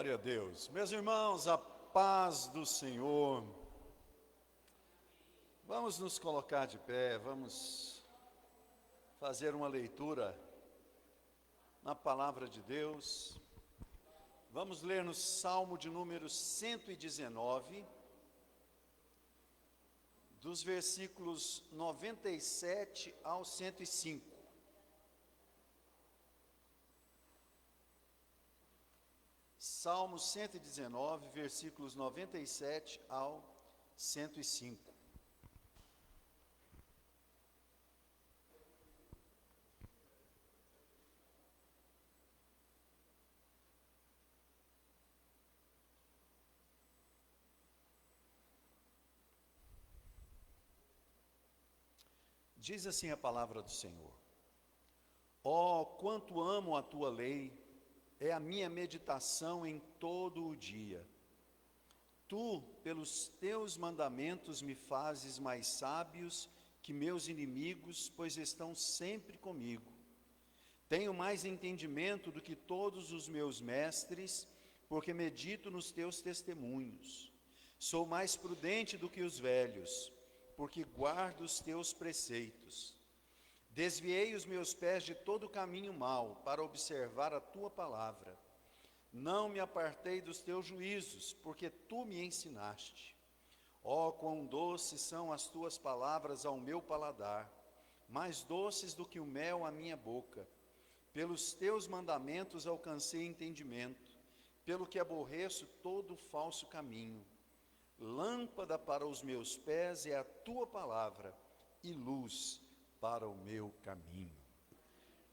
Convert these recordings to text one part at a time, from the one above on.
Glória a Deus. Meus irmãos, a paz do Senhor. Vamos nos colocar de pé, vamos fazer uma leitura na palavra de Deus. Vamos ler no Salmo de número 119, dos versículos 97 ao 105. Salmo 119, versículos 97 ao 105. Diz assim a palavra do Senhor: ó, quanto amo a tua lei, é a minha meditação em todo o dia. Tu, pelos teus mandamentos, me fazes mais sábios que meus inimigos, pois estão sempre comigo. Tenho mais entendimento do que todos os meus mestres, porque medito nos teus testemunhos. Sou mais prudente do que os velhos, porque guardo os teus preceitos. Desviei os meus pés de todo caminho mau, para observar a tua palavra. Não me apartei dos teus juízos, porque tu me ensinaste. Ó, quão doces são as tuas palavras ao meu paladar, mais doces do que o mel à minha boca. Pelos teus mandamentos alcancei entendimento, pelo que aborreço todo falso caminho. Lâmpada para os meus pés é a tua palavra, e luz para o meu caminho.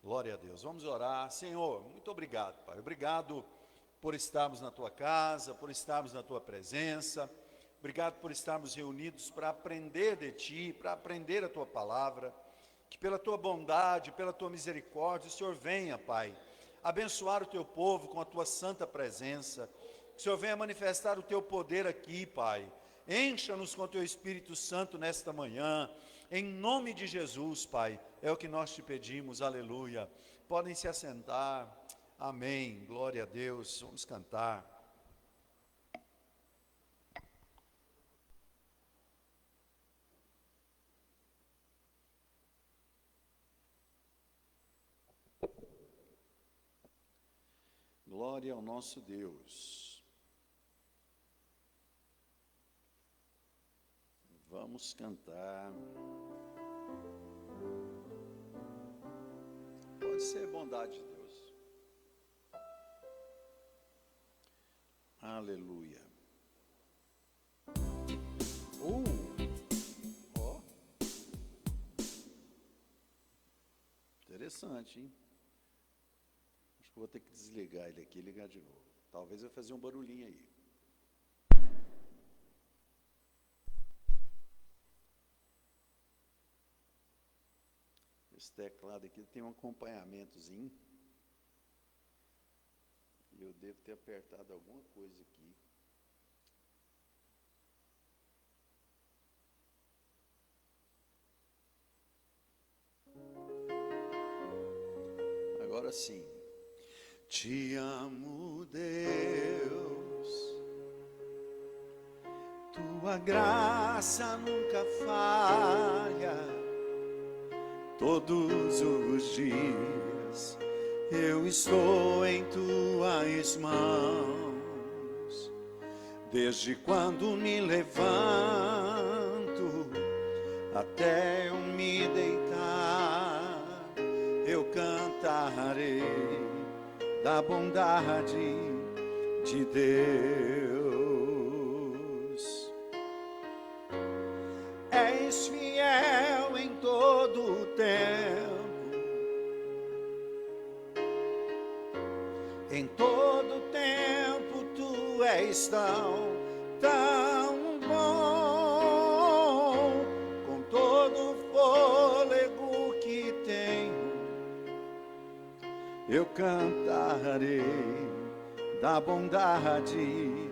Glória a Deus. Vamos orar. Senhor, muito obrigado, Pai. Obrigado por estarmos na tua casa, por estarmos na tua presença. Obrigado por estarmos reunidos para aprender de ti, para aprender a tua palavra. Que pela tua bondade, pela tua misericórdia, o Senhor venha, Pai, abençoar o teu povo com a tua santa presença. Que o Senhor venha manifestar o teu poder aqui, Pai. Encha-nos com o teu Espírito Santo nesta manhã. Em nome de Jesus, Pai, é o que nós te pedimos, aleluia. Podem se assentar, amém, glória a Deus, vamos cantar. Glória ao nosso Deus. Vamos cantar. Pode ser bondade de Deus. Aleluia. Ó. Interessante, hein? Acho que eu vou ter que desligar ele aqui e ligar de novo. Talvez eu fazer um barulhinho aí. Esse teclado aqui tem um acompanhamentozinho. E eu devo ter apertado alguma coisa aqui. Agora sim. Te amo, Deus. Tua graça nunca falha. Todos os dias eu estou em tuas mãos. Desde quando me levanto até eu me deitar, eu cantarei da bondade de Deus. És fiel em todo o tempo, em todo o tempo tu és tão bom. Com todo o fôlego que tenho, eu cantarei da bondade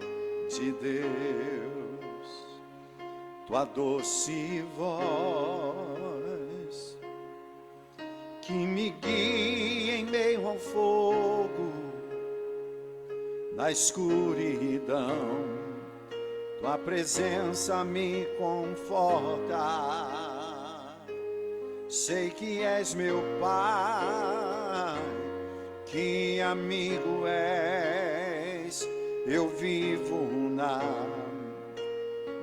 de Deus. Tua doce voz que me guia em meio ao fogo, na escuridão, tua presença me conforta. Sei que és meu Pai, que amigo és, eu vivo na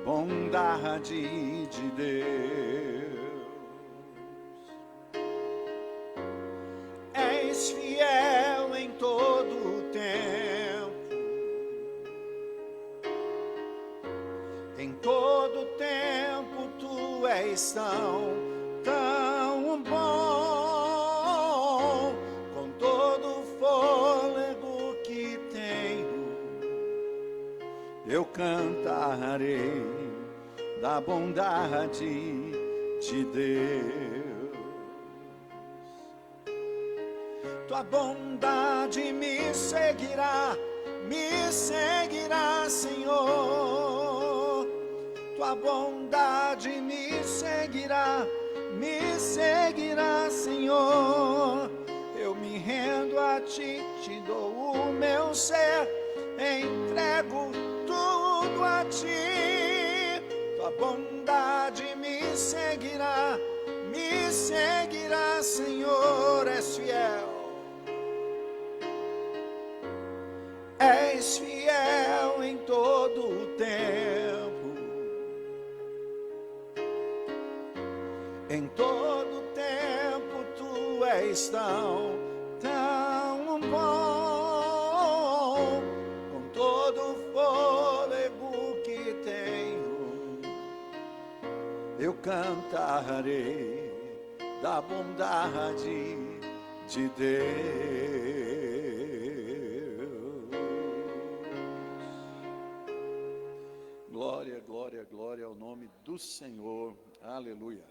bondade de Deus. És fiel em todo o tempo, em todo o tempo tu és tão bom, com todo o fôlego que tenho, eu cantarei da bondade de Deus. Tua bondade me seguirá, Senhor. Tua bondade me seguirá, Senhor. Eu me rendo a ti, te dou o meu ser, entrego tudo a ti. Tua bondade me seguirá, Senhor. És fiel, és fiel em todo o tempo, em todo o tempo tu és tão bom, com todo o fôlego que tenho, eu cantarei da bondade de Deus. Glória, glória, glória ao nome do Senhor. Aleluia.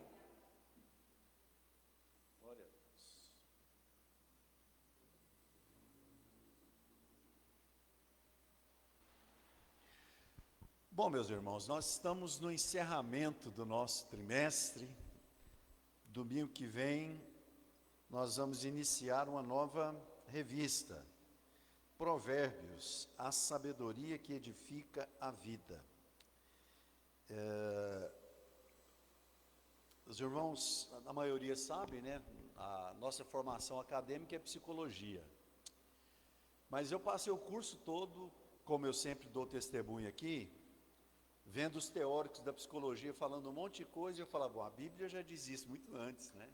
Glória a Deus. Bom, meus irmãos, nós estamos no encerramento do nosso trimestre. Domingo que vem, nós vamos iniciar uma nova revista, Provérbios, a sabedoria que edifica a vida. Os irmãos, a maioria sabe, né? A nossa formação acadêmica é psicologia. Mas eu passei o curso todo, como eu sempre dou testemunho aqui, vendo os teóricos da psicologia falando um monte de coisa, e eu falava, bom, a Bíblia já diz isso muito antes, né?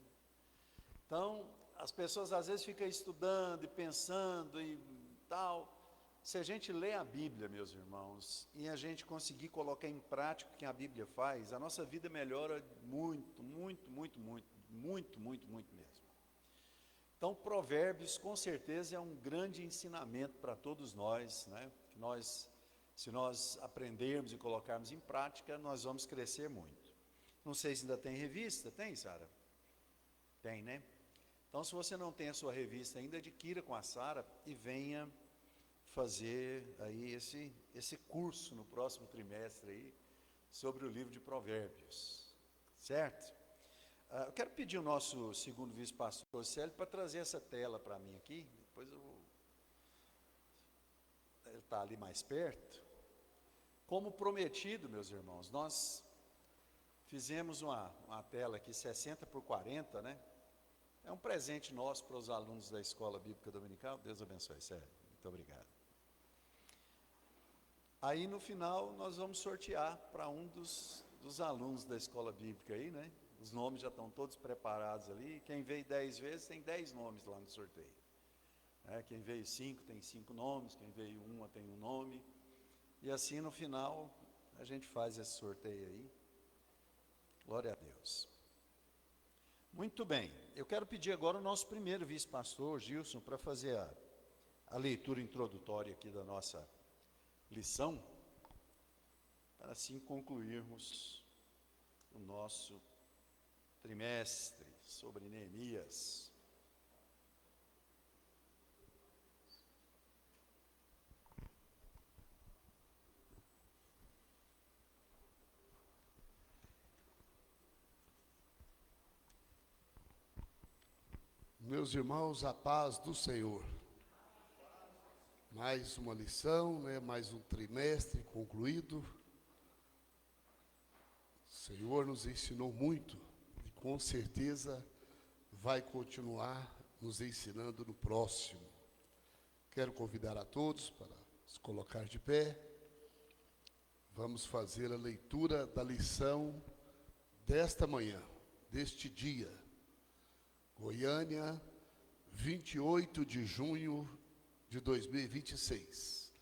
Então, as pessoas às vezes ficam estudando e pensando e tal. Se a gente lê a Bíblia, meus irmãos, e a gente conseguir colocar em prática o que a Bíblia faz, a nossa vida melhora muito, muito, muito, muito, muito, muito, muito mesmo. Então, Provérbios, com certeza, é um grande ensinamento para todos nós, né? Que nós, se nós aprendermos e colocarmos em prática, nós vamos crescer muito. Não sei se ainda tem revista, tem, Sara? Tem, né? Então, se você não tem a sua revista ainda, adquira com a Sara e venha fazer aí esse curso no próximo trimestre aí, sobre o livro de Provérbios, certo? Eu quero pedir o nosso segundo vice-pastor Célio para trazer essa tela para mim aqui, depois ele está ali mais perto. Como prometido, meus irmãos, nós fizemos uma tela aqui 60 por 40, né? É um presente nosso para os alunos da Escola Bíblica Dominical. Deus abençoe, Célio. Muito obrigado. Aí no final nós vamos sortear para um dos alunos da Escola Bíblica aí, né? Os nomes já estão todos preparados ali. Quem veio 10 vezes tem 10 nomes lá no sorteio. Quem veio 5 tem 5 nomes, quem veio 1 tem um nome. E assim no final a gente faz esse sorteio aí. Glória a Deus. Muito bem, eu quero pedir agora o nosso primeiro vice-pastor, Gilson, para fazer a leitura introdutória aqui da nossa lição, para assim concluirmos o nosso trimestre sobre Neemias. Meus irmãos, a paz do Senhor. Mais uma lição, né? Mais um trimestre concluído. O Senhor nos ensinou muito e com certeza vai continuar nos ensinando no próximo. Quero convidar a todos para se colocar de pé. Vamos fazer a leitura da lição desta manhã, deste dia. Goiânia, 28 de junho de 2026.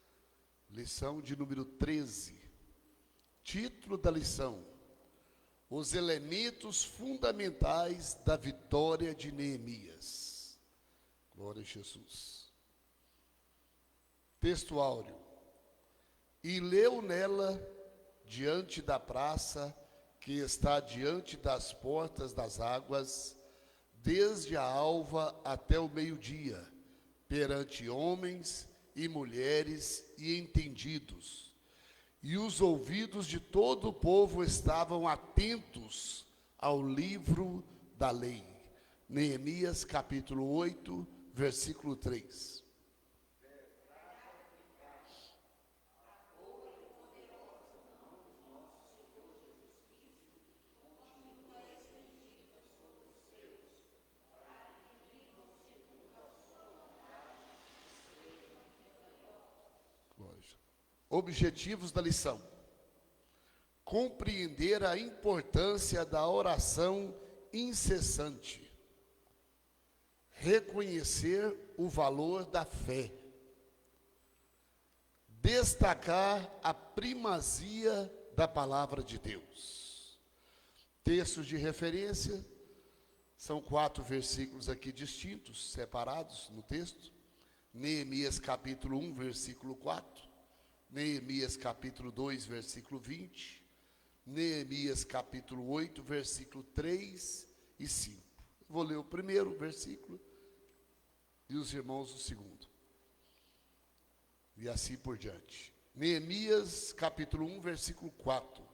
Lição de número 13. Título da lição: os elementos fundamentais da vitória de Neemias. Glória a Jesus. Texto áureo. E leu nela, diante da praça, que está diante das portas das águas, desde a alva até o meio-dia, perante homens e mulheres e entendidos. E os ouvidos de todo o povo estavam atentos ao livro da lei. Neemias capítulo 8, versículo 3. Objetivos da lição: compreender a importância da oração incessante, reconhecer o valor da fé, destacar a primazia da palavra de Deus. Textos de referência, são 4 versículos aqui distintos, separados no texto. Neemias capítulo 1, versículo 4. Neemias capítulo 2, versículo 20, Neemias capítulo 8, versículo 3 e 5. Vou ler o primeiro versículo e os irmãos o segundo. E assim por diante. Neemias capítulo 1, versículo 4.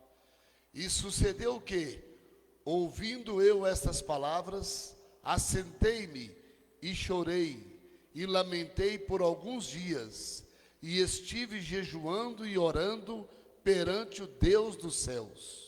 E sucedeu que, ouvindo eu estas palavras, assentei-me e chorei e lamentei por alguns dias, e estive jejuando e orando perante o Deus dos céus.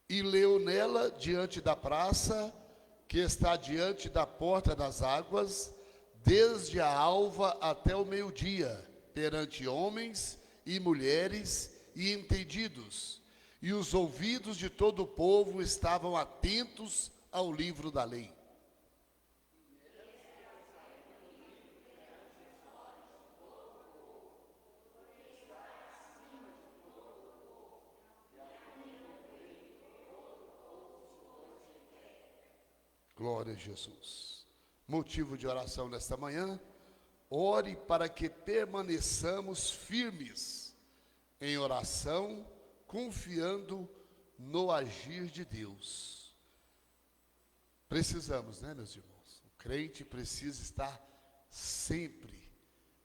E leu nela, diante da praça, que está diante da porta das águas, desde a alva até o meio-dia, perante homens e mulheres e entendidos. E os ouvidos de todo o povo estavam atentos ao livro da lei. Glória a Jesus. Motivo de oração nesta manhã: ore para que permaneçamos firmes em oração, confiando no agir de Deus. Precisamos, né, meus irmãos? O crente precisa estar sempre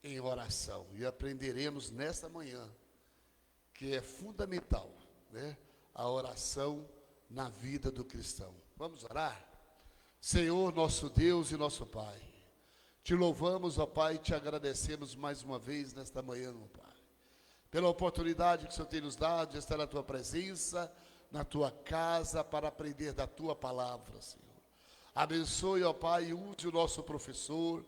em oração. E aprenderemos nesta manhã que é fundamental, né, a oração na vida do cristão. Vamos orar? Senhor, nosso Deus e nosso Pai, te louvamos, ó Pai, e te agradecemos mais uma vez nesta manhã, ó Pai, pela oportunidade que o Senhor tem nos dado de estar na Tua presença, na Tua casa, para aprender da Tua palavra, Senhor. Abençoe, ó Pai, e use o nosso professor,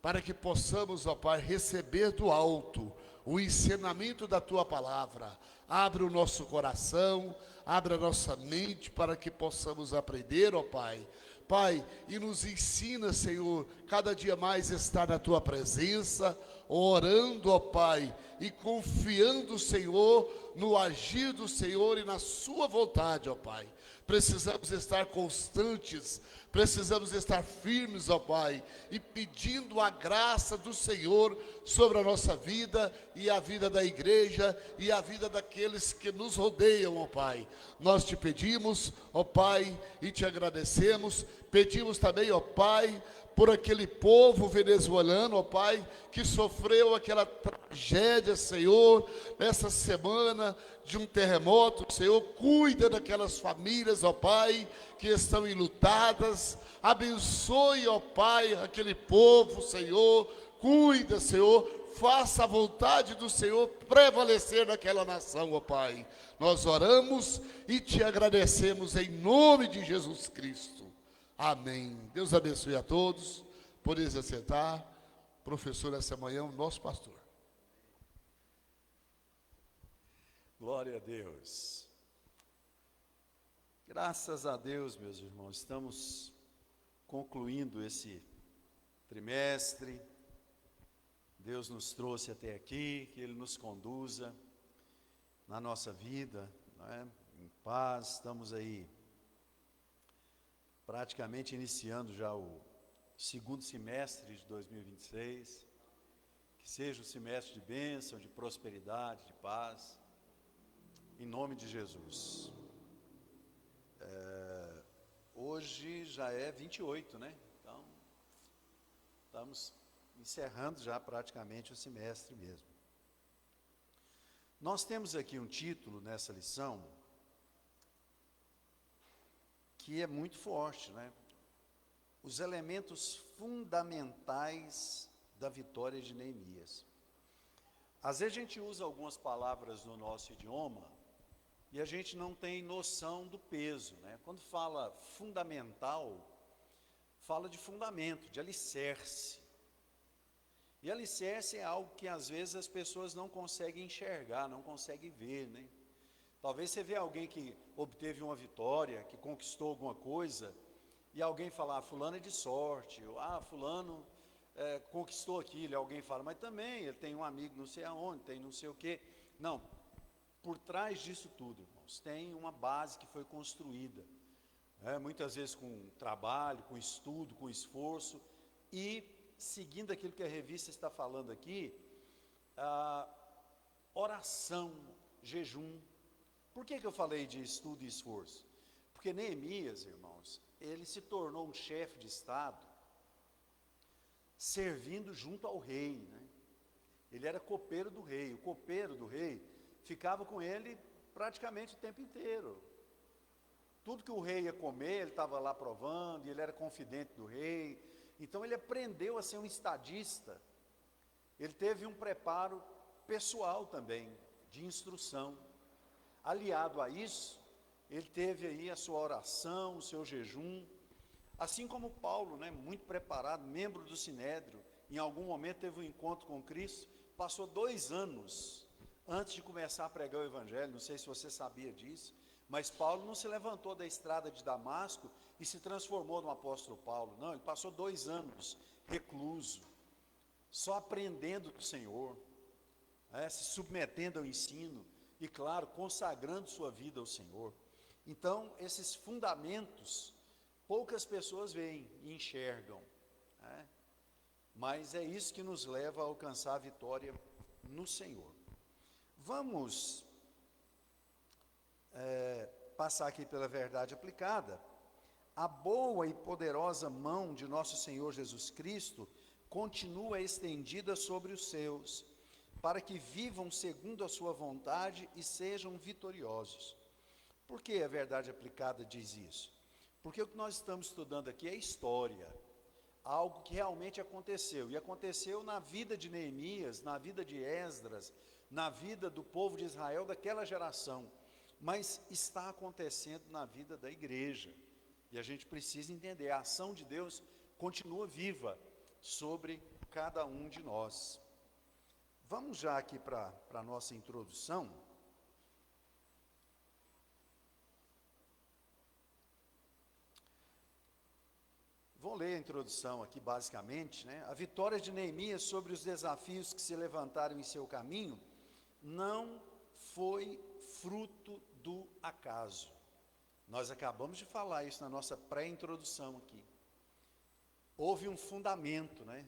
para que possamos, ó Pai, receber do alto o ensinamento da Tua palavra. Abre o nosso coração, abre a nossa mente, para que possamos aprender, ó Pai, Pai, e nos ensina, Senhor, cada dia mais estar na Tua presença, orando, ó Pai, e confiando o Senhor, no agir do Senhor e na sua vontade, ó Pai. Precisamos estar constantes, precisamos estar firmes, ó Pai, e pedindo a graça do Senhor sobre a nossa vida e a vida da igreja e a vida daqueles que nos rodeiam, ó Pai. Nós te pedimos, ó Pai, e te agradecemos. Pedimos também, ó Pai, por aquele povo venezuelano, ó Pai, que sofreu aquela tragédia, Senhor, nessa semana de um terremoto. Senhor, cuida daquelas famílias, ó Pai, que estão enlutadas. Abençoe, ó Pai, aquele povo, Senhor. Cuida, Senhor. Faça a vontade do Senhor prevalecer naquela nação, ó Pai. Nós oramos e te agradecemos em nome de Jesus Cristo. Amém. Deus abençoe a todos. Podeis assentar. Professor, essa manhã, o nosso pastor. Glória a Deus. Graças a Deus, meus irmãos, estamos concluindo esse trimestre. Deus nos trouxe até aqui, que Ele nos conduza na nossa vida, não é? Em paz. Estamos aí praticamente iniciando já o segundo semestre de 2026, que seja um semestre de bênção, de prosperidade, de paz, em nome de Jesus. Hoje já é 28, né? Então, estamos encerrando já praticamente o semestre mesmo. Nós temos aqui um título nessa lição, que é muito forte, né? Os elementos fundamentais da vitória de Neemias. Às vezes a gente usa algumas palavras no nosso idioma e a gente não tem noção do peso, né? Quando fala fundamental, fala de fundamento, de alicerce. E alicerce é algo que às vezes as pessoas não conseguem enxergar, não conseguem ver, né? Talvez você vê alguém que obteve uma vitória, que conquistou alguma coisa, e alguém fala, fulano é de sorte, ou fulano conquistou aquilo, e alguém fala, mas também ele tem um amigo não sei aonde, tem não sei o quê. Não, por trás disso tudo, irmãos, tem uma base que foi construída, muitas vezes com trabalho, com estudo, com esforço, e seguindo aquilo que a revista está falando aqui, oração, jejum. Por que eu falei de estudo e esforço? Porque Neemias, irmãos, ele se tornou um chefe de Estado, servindo junto ao rei, né? Ele era copeiro do rei. O copeiro do rei ficava com ele praticamente o tempo inteiro. Tudo que o rei ia comer, ele estava lá provando, e ele era confidente do rei. Então ele aprendeu a ser um estadista. Ele teve um preparo pessoal também, de instrução. Aliado a isso, ele teve aí a sua oração, o seu jejum, assim como Paulo, né, muito preparado, membro do Sinédrio, em algum momento teve um encontro com Cristo, passou 2 anos antes de começar a pregar o Evangelho. Não sei se você sabia disso, mas Paulo não se levantou da estrada de Damasco e se transformou no apóstolo Paulo, não, ele passou 2 anos recluso, só aprendendo do Senhor, se submetendo ao ensino, e claro, consagrando sua vida ao Senhor. Então, esses fundamentos, poucas pessoas veem e enxergam, né? Mas é isso que nos leva a alcançar a vitória no Senhor. Vamos passar aqui pela verdade aplicada. A boa e poderosa mão de nosso Senhor Jesus Cristo continua estendida sobre os seus, para que vivam segundo a sua vontade e sejam vitoriosos. Por que a verdade aplicada diz isso? Porque o que nós estamos estudando aqui é história, algo que realmente aconteceu, e aconteceu na vida de Neemias, na vida de Esdras, na vida do povo de Israel daquela geração, mas está acontecendo na vida da igreja, e a gente precisa entender, a ação de Deus continua viva sobre cada um de nós. Vamos já aqui para a nossa introdução. vou ler a introdução aqui basicamente, né? A vitória de Neemias sobre os desafios que se levantaram em seu caminho não foi fruto do acaso. Nós acabamos de falar isso na nossa pré-introdução aqui. Houve um fundamento, né?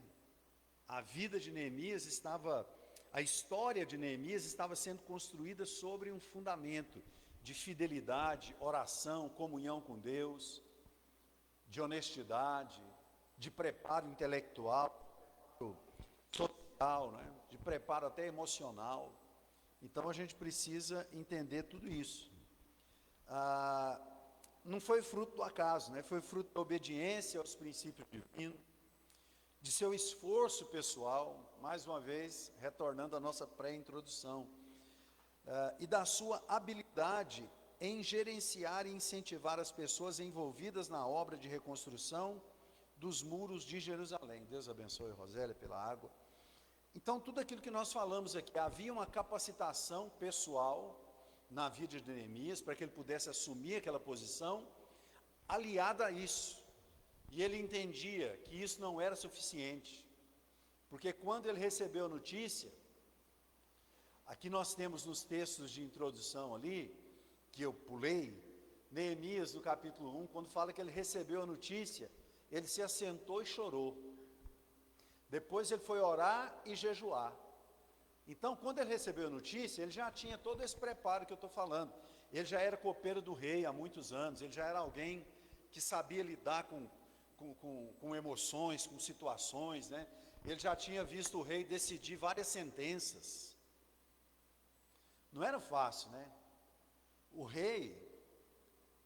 A vida de Neemias a história de Neemias estava sendo construída sobre um fundamento de fidelidade, oração, comunhão com Deus, de honestidade, de preparo intelectual, social, né? De preparo até emocional. Então a gente precisa entender tudo isso. Não foi fruto do acaso, né? Foi fruto da obediência aos princípios divinos, de seu esforço pessoal, mais uma vez, retornando à nossa pré-introdução, e da sua habilidade em gerenciar e incentivar as pessoas envolvidas na obra de reconstrução dos muros de Jerusalém. Deus abençoe Rosélia pela água. Então, tudo aquilo que nós falamos aqui, havia uma capacitação pessoal na vida de Neemias, para que ele pudesse assumir aquela posição, aliada a isso. E ele entendia que isso não era suficiente, porque quando ele recebeu a notícia, aqui nós temos nos textos de introdução ali, que eu pulei, Neemias no capítulo 1, quando fala que ele recebeu a notícia, ele se assentou e chorou. Depois ele foi orar e jejuar. Então, quando ele recebeu a notícia, ele já tinha todo esse preparo que eu estou falando. Ele já era copeiro do rei há muitos anos, ele já era alguém que sabia lidar com emoções, com situações, né? Ele já tinha visto o rei decidir várias sentenças. Não era fácil, né? O rei,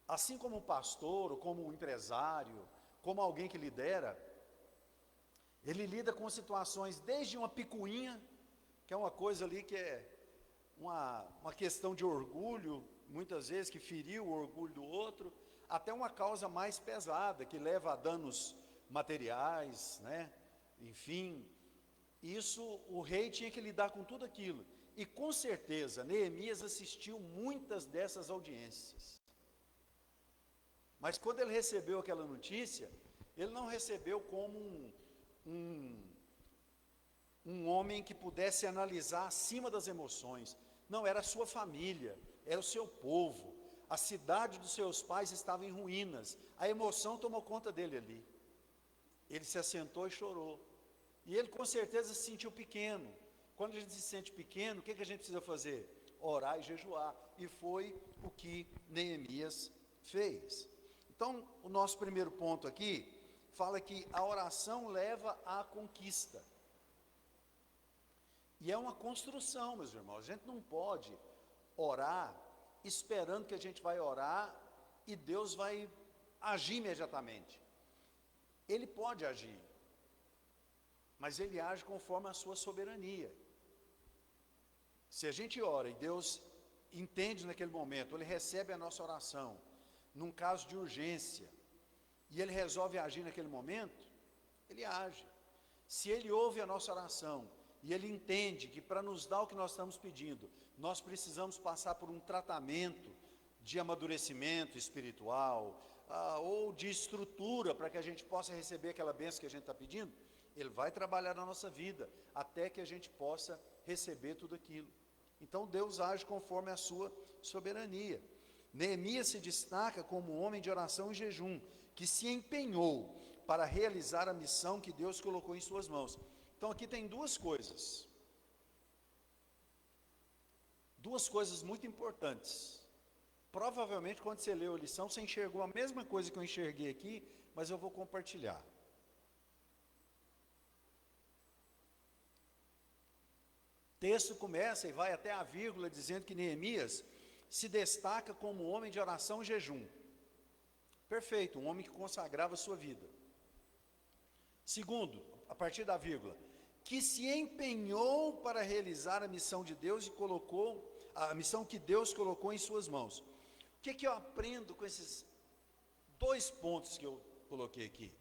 assim como um pastor, ou como um empresário, como alguém que lidera, ele lida com situações desde uma picuinha, que é uma coisa ali que é uma questão de orgulho, muitas vezes que feriu o orgulho do outro, até uma causa mais pesada, que leva a danos materiais, né? Enfim, isso o rei tinha que lidar com tudo aquilo. E com certeza, Neemias assistiu muitas dessas audiências. Mas quando ele recebeu aquela notícia, ele não recebeu como um homem que pudesse analisar acima das emoções. Não, era a sua família, era o seu povo. A cidade dos seus pais estava em ruínas. A emoção tomou conta dele ali. Ele se assentou e chorou. E ele com certeza se sentiu pequeno. Quando a gente se sente pequeno, o que a gente precisa fazer? Orar e jejuar. E foi o que Neemias fez. Então, o nosso primeiro ponto aqui, fala que a oração leva à conquista. E é uma construção, meus irmãos. A gente não pode orar esperando que a gente vai orar e Deus vai agir imediatamente. Ele pode agir, mas Ele age conforme a sua soberania. Se a gente ora e Deus entende naquele momento, Ele recebe a nossa oração, num caso de urgência, e Ele resolve agir naquele momento, Ele age. Se Ele ouve a nossa oração, e Ele entende que para nos dar o que nós estamos pedindo, nós precisamos passar por um tratamento de amadurecimento espiritual, ou de estrutura, para que a gente possa receber aquela bênção que a gente está pedindo, Ele vai trabalhar na nossa vida, até que a gente possa receber tudo aquilo. Então Deus age conforme a sua soberania. Neemias se destaca como um homem de oração e jejum, que se empenhou para realizar a missão que Deus colocou em suas mãos. Então aqui tem duas coisas muito importantes. Provavelmente quando você leu a lição, você enxergou a mesma coisa que eu enxerguei aqui, mas eu vou compartilhar. O texto começa e vai até a vírgula dizendo que Neemias se destaca como homem de oração e jejum. Perfeito, um homem que consagrava a sua vida. Segundo, a partir da vírgula, que se empenhou para realizar a missão de Deus e colocou, a missão que Deus colocou em suas mãos. O que eu aprendo com esses dois pontos que eu coloquei aqui?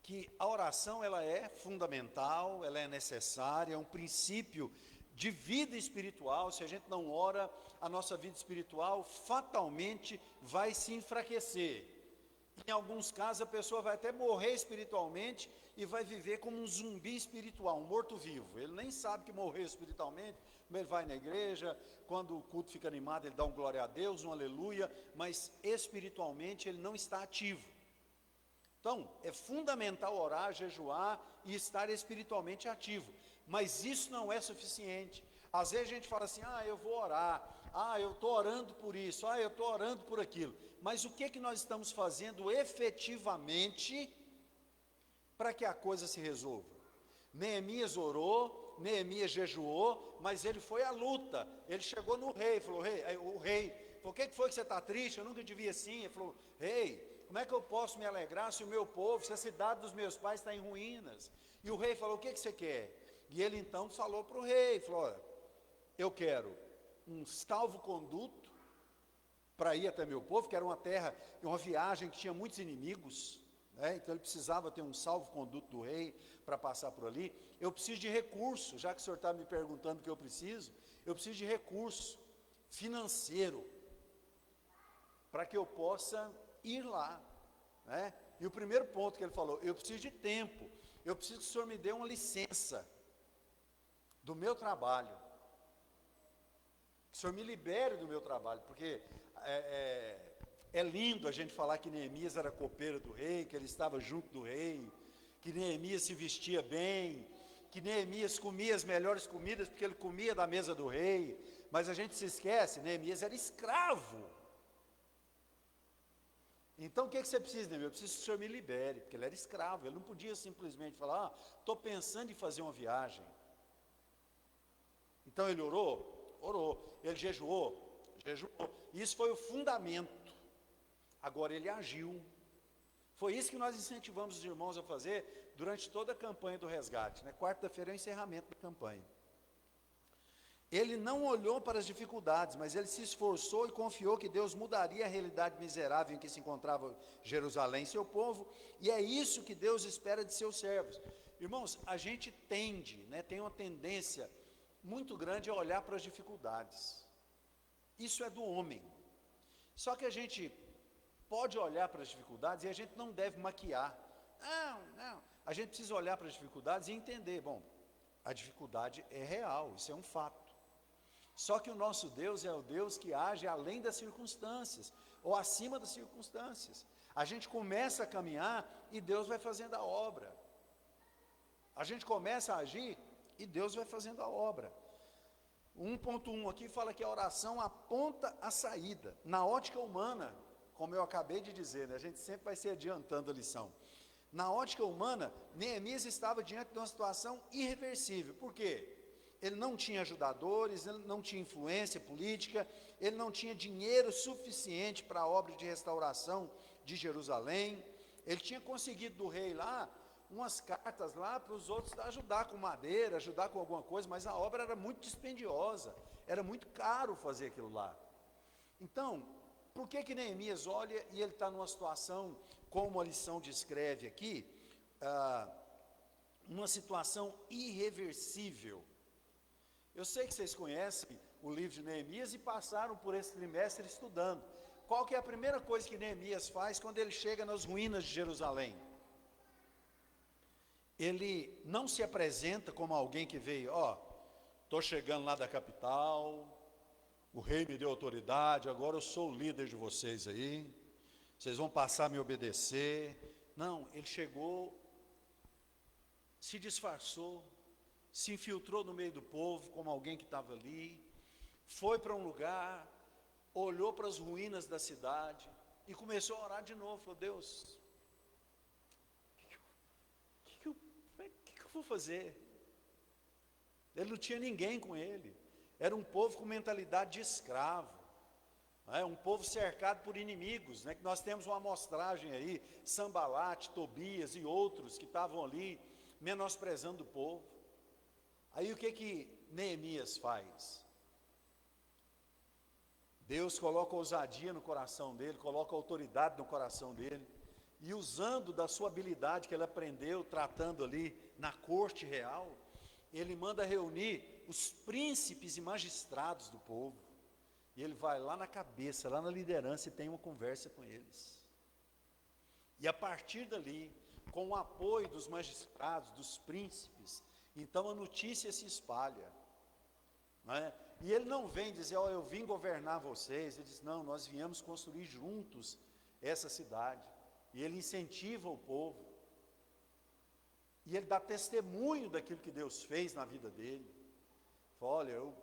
Que a oração ela é fundamental, ela é necessária, é um princípio de vida espiritual. Se a gente não ora, a nossa vida espiritual fatalmente vai se enfraquecer. Em alguns casos, a pessoa vai até morrer espiritualmente e vai viver como um zumbi espiritual, um morto-vivo. Ele nem sabe que morreu espiritualmente, mas ele vai na igreja, quando o culto fica animado, ele dá um glória a Deus, um aleluia, mas espiritualmente ele não está ativo. Então, é fundamental orar, jejuar e estar espiritualmente ativo, mas isso não é suficiente. Às vezes a gente fala assim, eu vou orar, eu estou orando por isso, eu estou orando por aquilo, mas o que nós estamos fazendo efetivamente para que a coisa se resolva? Neemias orou, Neemias jejuou, mas ele foi à luta. Ele chegou no rei, falou, o rei falou, o que foi que você está triste? Eu nunca te vi assim. Ele falou, rei, como é que eu posso me alegrar se o meu povo, se a cidade dos meus pais está em ruínas? E o rei falou, o que você quer? E ele então falou para o rei, falou, olha, eu quero um salvo-conduto para ir até meu povo, que era uma terra, uma viagem que tinha muitos inimigos, né? Então ele precisava ter um salvo-conduto do rei para passar por ali. Eu preciso de recurso, já que o senhor está me perguntando o que eu preciso de recurso financeiro, para que eu possa ir lá, né? E o primeiro ponto que ele falou, eu preciso de tempo, eu preciso que o senhor me dê uma licença do meu trabalho, que o senhor me libere do meu trabalho, porque é lindo a gente falar que Neemias era copeiro do rei, que ele estava junto do rei, que Neemias se vestia bem, que Neemias comia as melhores comidas, porque ele comia da mesa do rei, mas a gente se esquece, Neemias era escravo. Então o que você precisa, Neemias? Eu preciso que o senhor me libere, porque ele era escravo, ele não podia simplesmente falar, estou pensando em fazer uma viagem. Então ele orou, ele jejuou, isso foi o fundamento. Agora ele agiu. Foi isso que nós incentivamos os irmãos a fazer durante toda a campanha do resgate, né? Quarta-feira é o encerramento da campanha. Ele não olhou para as dificuldades, mas ele se esforçou e confiou que Deus mudaria a realidade miserável em que se encontrava Jerusalém, seu povo, e é isso que Deus espera de seus servos. Irmãos, a gente tende, né, tem uma tendência muito grande a olhar para as dificuldades. Isso é do homem. Só que a gente pode olhar para as dificuldades e a gente não deve maquiar. Não. A gente precisa olhar para as dificuldades e entender, bom, a dificuldade é real, isso é um fato. Só que o nosso Deus é o Deus que age além das circunstâncias, ou acima das circunstâncias. A gente começa a caminhar e Deus vai fazendo a obra. A gente começa a agir e Deus vai fazendo a obra. 1.1 aqui fala que a oração aponta a saída. Na ótica humana, como eu acabei de dizer, né, a gente sempre vai se adiantando a lição. Na ótica humana, Neemias estava diante de uma situação irreversível. Por quê? Ele não tinha ajudadores, ele não tinha influência política, ele não tinha dinheiro suficiente para a obra de restauração de Jerusalém. Ele tinha conseguido do rei lá umas cartas lá para os outros ajudar com madeira, ajudar com alguma coisa, mas a obra era muito dispendiosa, era muito caro fazer aquilo lá. Então, por que Neemias olha e ele está numa situação, como a lição descreve aqui, uma situação irreversível? Eu sei que vocês conhecem o livro de Neemias e passaram por esse trimestre estudando. Qual que é a primeira coisa que Neemias faz quando ele chega nas ruínas de Jerusalém? Ele não se apresenta como alguém que veio, estou chegando lá da capital, o rei me deu autoridade, agora eu sou o líder de vocês aí, vocês vão passar a me obedecer. Não, ele chegou, se disfarçou, se infiltrou no meio do povo como alguém que estava ali, foi para um lugar, olhou para as ruínas da cidade e começou a orar de novo. Falou, Deus, o que eu vou fazer? Ele não tinha ninguém com ele, era um povo com mentalidade de escravo, um povo cercado por inimigos, né? Que nós temos uma amostragem aí, Sambalate, Tobias e outros que estavam ali menosprezando o povo. Aí o que Neemias faz? Deus coloca ousadia no coração dele, coloca autoridade no coração dele, e usando da sua habilidade que ele aprendeu, tratando ali na corte real, ele manda reunir os príncipes e magistrados do povo, e ele vai lá na cabeça, lá na liderança e tem uma conversa com eles. E a partir dali, com o apoio dos magistrados, dos príncipes, então a notícia se espalha, não é? E ele não vem dizer, eu vim governar vocês, ele diz, não, nós viemos construir juntos essa cidade. E ele incentiva o povo, e ele dá testemunho daquilo que Deus fez na vida dele. Fala, olha, eu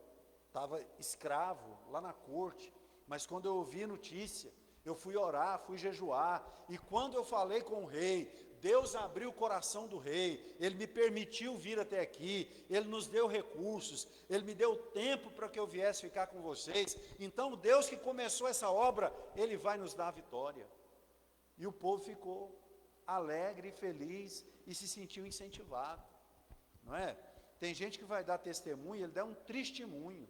estava escravo lá na corte, mas quando eu ouvi a notícia, eu fui orar, fui jejuar, e quando eu falei com o rei, Deus abriu o coração do rei, ele me permitiu vir até aqui, ele nos deu recursos, ele me deu tempo para que eu viesse ficar com vocês. Então Deus que começou essa obra, ele vai nos dar a vitória. E o povo ficou alegre e feliz e se sentiu incentivado, não é? Tem gente que vai dar testemunho, ele dá um testemunho.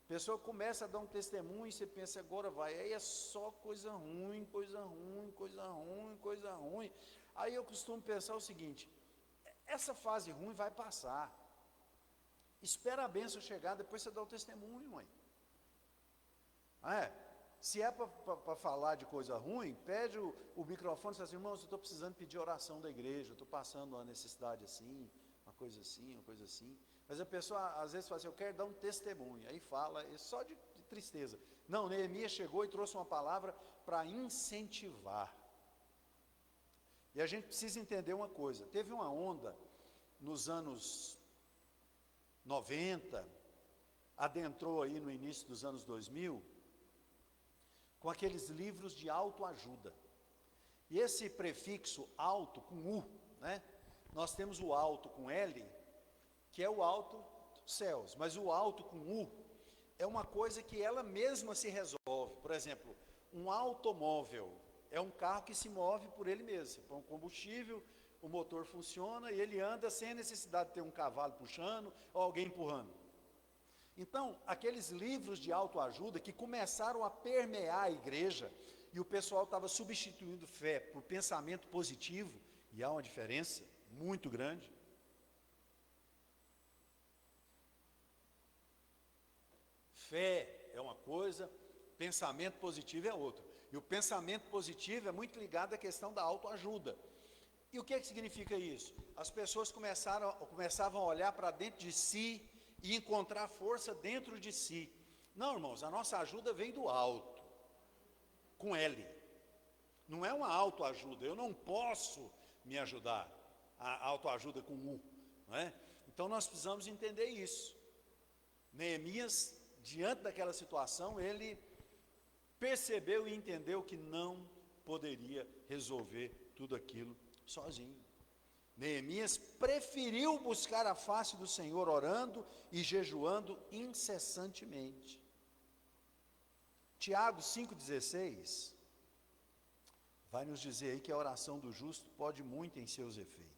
A pessoa começa a dar um testemunho e você pensa, agora vai, aí é só coisa ruim, coisa ruim, coisa ruim, coisa ruim. Aí eu costumo pensar o seguinte, essa fase ruim vai passar. Espera a bênção chegar, depois você dá o testemunho, mãe. Se é para falar de coisa ruim, pede o microfone e fala assim, irmãos, eu estou precisando pedir oração da igreja, eu estou passando uma necessidade assim, uma coisa assim, uma coisa assim. Mas a pessoa às vezes fala assim, eu quero dar um testemunho, aí fala, só de tristeza. Não, Neemias chegou e trouxe uma palavra para incentivar. E a gente precisa entender uma coisa, teve uma onda nos anos 90, adentrou aí no início dos anos 2000, com aqueles livros de autoajuda. E esse prefixo alto com U, né? Nós temos o alto com L, que é o alto dos céus, mas o alto com U é uma coisa que ela mesma se resolve. Por exemplo, um automóvel é um carro que se move por ele mesmo. Você põe um combustível, o motor funciona e ele anda sem a necessidade de ter um cavalo puxando ou alguém empurrando. Então, aqueles livros de autoajuda que começaram a permear a igreja, e o pessoal estava substituindo fé por pensamento positivo, e há uma diferença muito grande. Fé é uma coisa, pensamento positivo é outra. E o pensamento positivo é muito ligado à questão da autoajuda. E o que é que significa isso? As pessoas começavam a olhar para dentro de si e encontrar força dentro de si. Não, irmãos, a nossa ajuda vem do alto, com L. Não é uma autoajuda, eu não posso me ajudar. A autoajuda com U, não é? Então nós precisamos entender isso. Neemias, diante daquela situação, ele percebeu e entendeu que não poderia resolver tudo aquilo sozinho. Neemias preferiu buscar a face do Senhor orando e jejuando incessantemente. Tiago 5,16 vai nos dizer aí que a oração do justo pode muito em seus efeitos.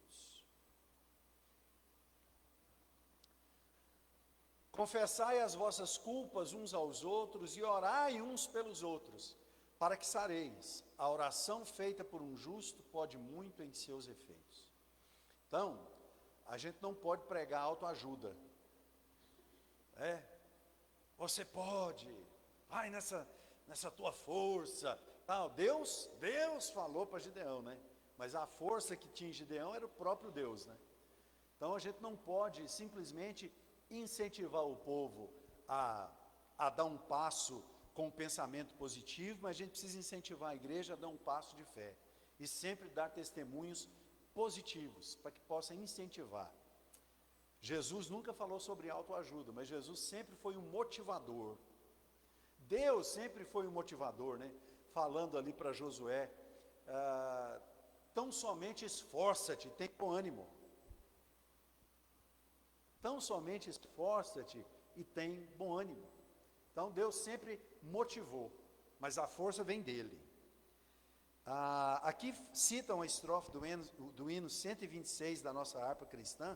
Confessai as vossas culpas uns aos outros e orai uns pelos outros, para que sareis. A oração feita por um justo pode muito em seus efeitos. Então, a gente não pode pregar autoajuda. Você pode, vai nessa tua força. Deus falou para Gideão, né? Mas a força que tinha em Gideão era o próprio Deus, né? Então a gente não pode simplesmente incentivar o povo a dar um passo com um pensamento positivo, mas a gente precisa incentivar a igreja a dar um passo de fé e sempre dar testemunhos positivos, para que possa incentivar. Jesus nunca falou sobre autoajuda, mas Jesus sempre foi um motivador. Deus sempre foi um motivador, né? Falando ali para Josué, tão somente esforça-te, tem bom ânimo. Tão somente esforça-te e tem bom ânimo. Então Deus sempre motivou, mas a força vem dele. Aqui citam a estrofe do hino 126 da nossa harpa cristã.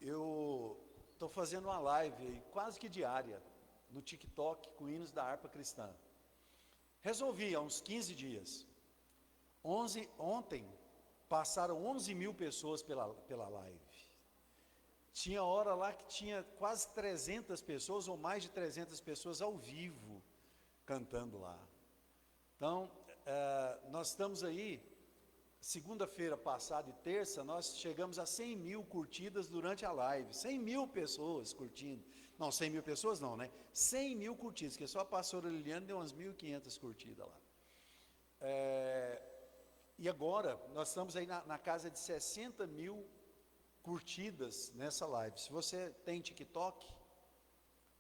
Eu estou fazendo uma live aí, quase que diária, no TikTok, com hinos da harpa cristã. Resolvi, há uns 15 dias. Ontem, passaram 11 mil pessoas pela live. Tinha hora lá que tinha quase 300 pessoas, ou mais de 300 pessoas ao vivo, cantando lá. Então, nós estamos aí, segunda-feira passada e terça, nós chegamos a 100 mil curtidas durante a live, 100 mil pessoas curtindo, não, 100 mil pessoas não, né, 100 mil curtidas, que só a pastora Liliane deu umas 1.500 curtidas lá. E agora, nós estamos aí na casa de 60 mil curtidas nessa live. Se você tem TikTok,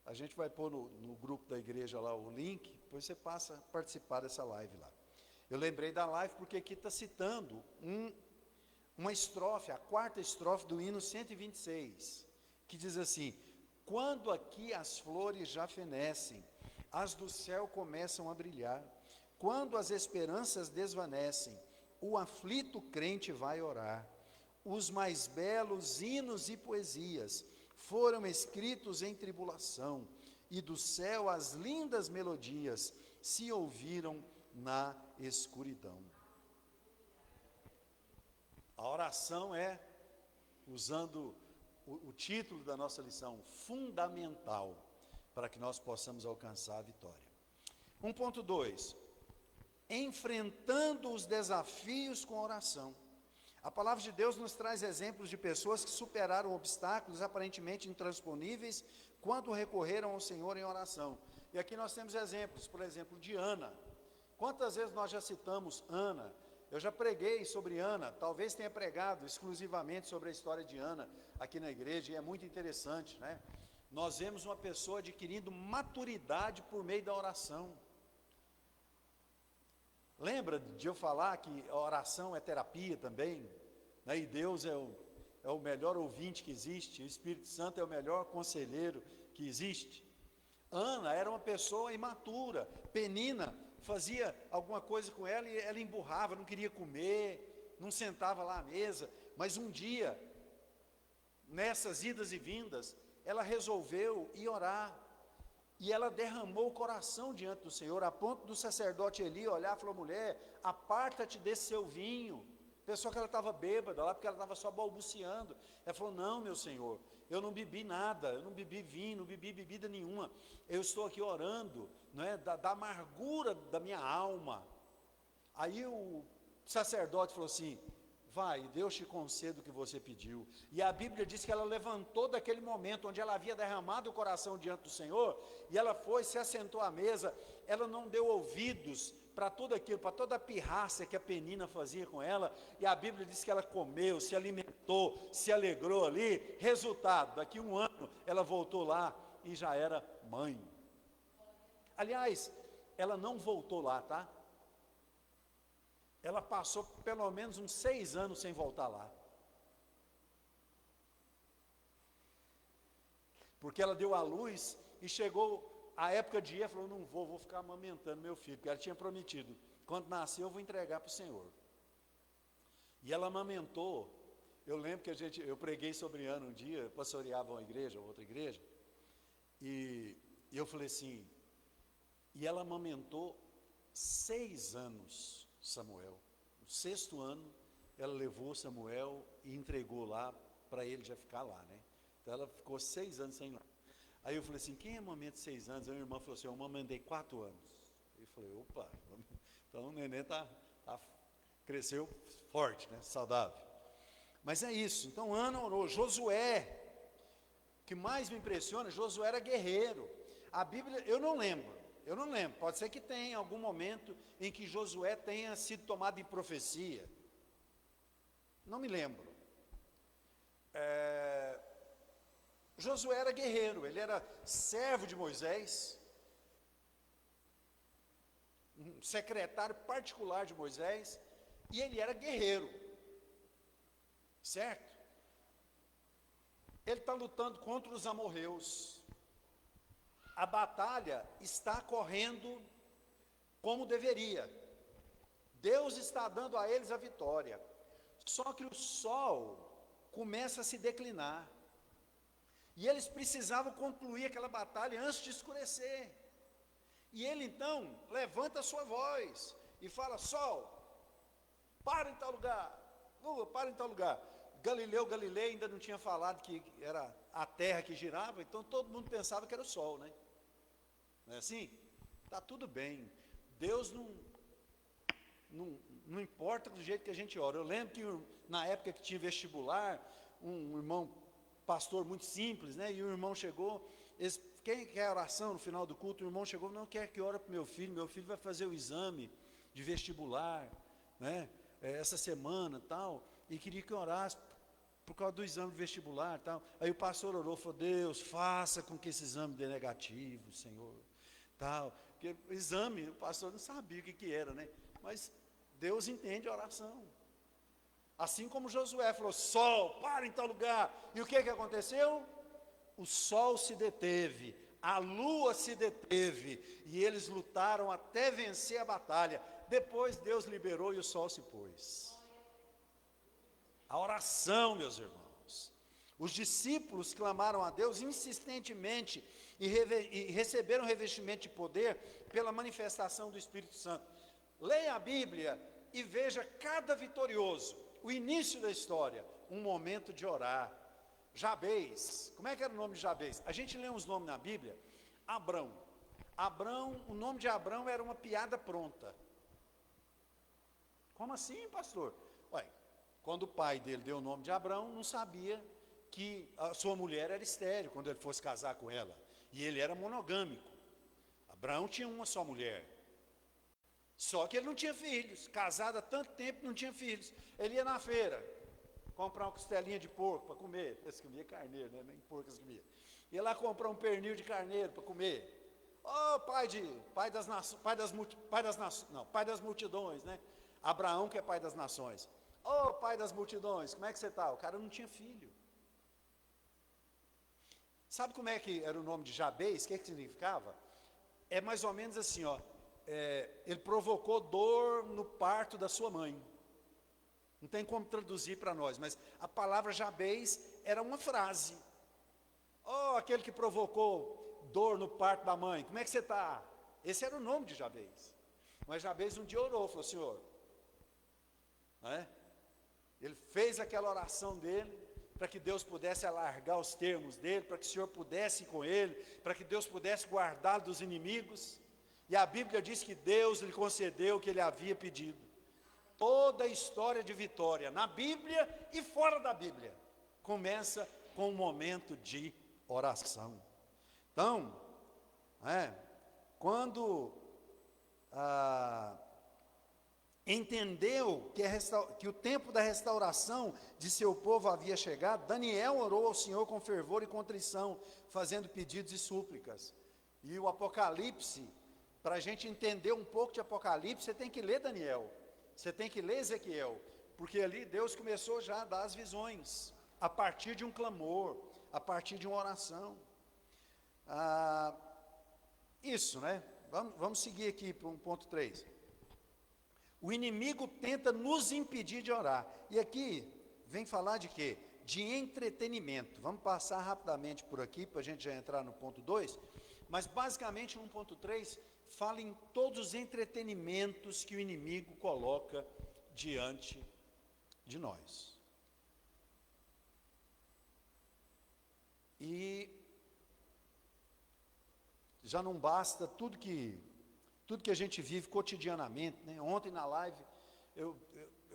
a gente vai pôr no grupo da igreja lá o link, depois você passa a participar dessa live lá. Eu lembrei da live porque aqui está citando uma estrofe, a quarta estrofe do hino 126, que diz assim: quando aqui as flores já fenecem, as do céu começam a brilhar, quando as esperanças desvanecem, o aflito crente vai orar. Os mais belos hinos e poesias foram escritos em tribulação, e do céu as lindas melodias se ouviram na escuridão. A oração é, usando o título da nossa lição, fundamental para que nós possamos alcançar a vitória. 1.2, enfrentando os desafios com oração. A palavra de Deus nos traz exemplos de pessoas que superaram obstáculos aparentemente intransponíveis quando recorreram ao Senhor em oração. E aqui nós temos exemplos, por exemplo, de Ana. Quantas vezes nós já citamos Ana? Eu já preguei sobre Ana, talvez tenha pregado exclusivamente sobre a história de Ana aqui na igreja, e é muito interessante, né? Nós vemos uma pessoa adquirindo maturidade por meio da oração. Lembra de eu falar que a oração é terapia também, né? E Deus é o melhor ouvinte que existe, o Espírito Santo é o melhor conselheiro que existe. Ana era uma pessoa imatura, Penina fazia alguma coisa com ela e ela emburrava, não queria comer, não sentava lá à mesa, mas um dia, nessas idas e vindas, ela resolveu ir orar, e ela derramou o coração diante do Senhor, a ponto do sacerdote Eli olhar e falou: mulher, aparta-te desse seu vinho. Pensou que ela estava bêbada lá, porque ela estava só balbuciando. Ela falou: não, meu Senhor, eu não bebi nada, eu não bebi vinho, não bebi bebida nenhuma, eu estou aqui orando, não é, da amargura da minha alma. Aí o sacerdote falou assim: vai, Deus te conceda o que você pediu. E a Bíblia diz que ela levantou daquele momento onde ela havia derramado o coração diante do Senhor, e ela foi, se assentou à mesa, ela não deu ouvidos para tudo aquilo, para toda a pirraça que a Penina fazia com ela, e a Bíblia diz que ela comeu, se alimentou, se alegrou ali. Resultado, daqui um ano ela voltou lá e já era mãe. Aliás, ela não voltou lá, tá? Ela passou pelo menos uns 6 anos sem voltar lá. Porque ela deu à luz e chegou a época de ir, ela falou: não vou ficar amamentando meu filho, porque ela tinha prometido, quando nascer eu vou entregar para o Senhor. E ela amamentou. Eu lembro que eu preguei sobre Ana um dia, pastoreava uma igreja, outra igreja, e eu falei assim, e ela amamentou 6 anos Samuel. No 6º ano, ela levou Samuel e entregou lá, para ele já ficar lá, né? Então ela ficou 6 anos sem ir lá. Aí eu falei assim: quem amamenta 6 anos? Aí minha irmã falou assim: eu amamentei 4 anos. Eu falei: opa, então o neném cresceu forte, né? Saudável. Mas é isso. Então Ana orou. Josué, o que mais me impressiona, Josué era guerreiro. A Bíblia, eu não lembro, pode ser que tenha algum momento em que Josué tenha sido tomado em profecia, não me lembro. Josué era guerreiro, ele era servo de Moisés, um secretário particular de Moisés, e ele era guerreiro, certo? Ele está lutando contra os amorreus. A batalha está correndo como deveria. Deus está dando a eles a vitória. Só que o sol começa a se declinar. E eles precisavam concluir aquela batalha antes de escurecer. E ele então levanta a sua voz e fala: sol, para em tal lugar. Lua, para em tal lugar. Galileu ainda não tinha falado que era a terra que girava, então todo mundo pensava que era o sol, né? Não é assim? Está tudo bem. Deus não importa do jeito que a gente ora. Eu lembro que na época que tinha vestibular, um irmão, pastor muito simples, né? E o irmão chegou, quem quer oração no final do culto? O irmão chegou, não quer que ore para meu filho vai fazer o exame de vestibular, né? Essa semana tal, e queria que eu orasse por causa do exame vestibular tal. Aí o pastor orou, falou, Deus, faça com que esse exame dê negativo, Senhor, tal. Porque o exame, o pastor não sabia o que era, né? Mas Deus entende a oração. Assim como Josué falou, sol, para em tal lugar. E o que aconteceu? O sol se deteve, a lua se deteve, e eles lutaram até vencer a batalha. Depois Deus liberou e o sol se pôs. A oração, meus irmãos. Os discípulos clamaram a Deus insistentemente e receberam revestimento de poder pela manifestação do Espírito Santo. Leia a Bíblia e veja cada vitorioso, o início da história, um momento de orar. Jabez, como é que era o nome de Jabez? A gente lê uns nomes na Bíblia. Abrão, o nome de Abrão era uma piada pronta. Como assim, pastor? Ué, quando o pai dele deu o nome de Abrão, não sabia que a sua mulher era estéril quando ele fosse casar com ela. E ele era monogâmico. Abrão tinha uma só mulher. Só que ele não tinha filhos. Casado há tanto tempo, não tinha filhos. Ele ia na feira comprar uma costelinha de porco para comer. Eles comiam carneiro, né? Nem porco eles comiam. Ia lá comprar um pernil de carneiro para comer. Oh, pai das multidões, né? Abraão, que é pai das nações. Oh, pai das multidões, como é que você está? O cara não tinha filho. Sabe como é que era o nome de Jabez? O que significava? É mais ou menos assim, ó. Ele provocou dor no parto da sua mãe. Não tem como traduzir para nós, mas a palavra Jabez era uma frase. Oh, aquele que provocou dor no parto da mãe, como é que você está? Esse era o nome de Jabez. Mas Jabez um dia orou, falou, Senhor, ele fez aquela oração dele, para que Deus pudesse alargar os termos dele, para que o Senhor pudesse ir com ele, para que Deus pudesse guardá-lo dos inimigos. E a Bíblia diz que Deus lhe concedeu o que ele havia pedido. Toda a história de vitória, na Bíblia e fora da Bíblia, começa com um momento de oração. Então, quando entendeu que o tempo da restauração de seu povo havia chegado, Daniel orou ao Senhor com fervor e contrição, fazendo pedidos e súplicas. E o Apocalipse, para a gente entender um pouco de Apocalipse, você tem que ler Daniel, você tem que ler Ezequiel, porque ali Deus começou já a dar as visões, a partir de um clamor, a partir de uma oração. Isso, né? Vamos seguir aqui para um ponto 3. O inimigo tenta nos impedir de orar. E aqui vem falar de quê? De entretenimento. Vamos passar rapidamente por aqui, para a gente já entrar no ponto 2. Mas basicamente no ponto 3, fala em todos os entretenimentos que o inimigo coloca diante de nós. E já não basta tudo que a gente vive cotidianamente, né? Ontem na live eu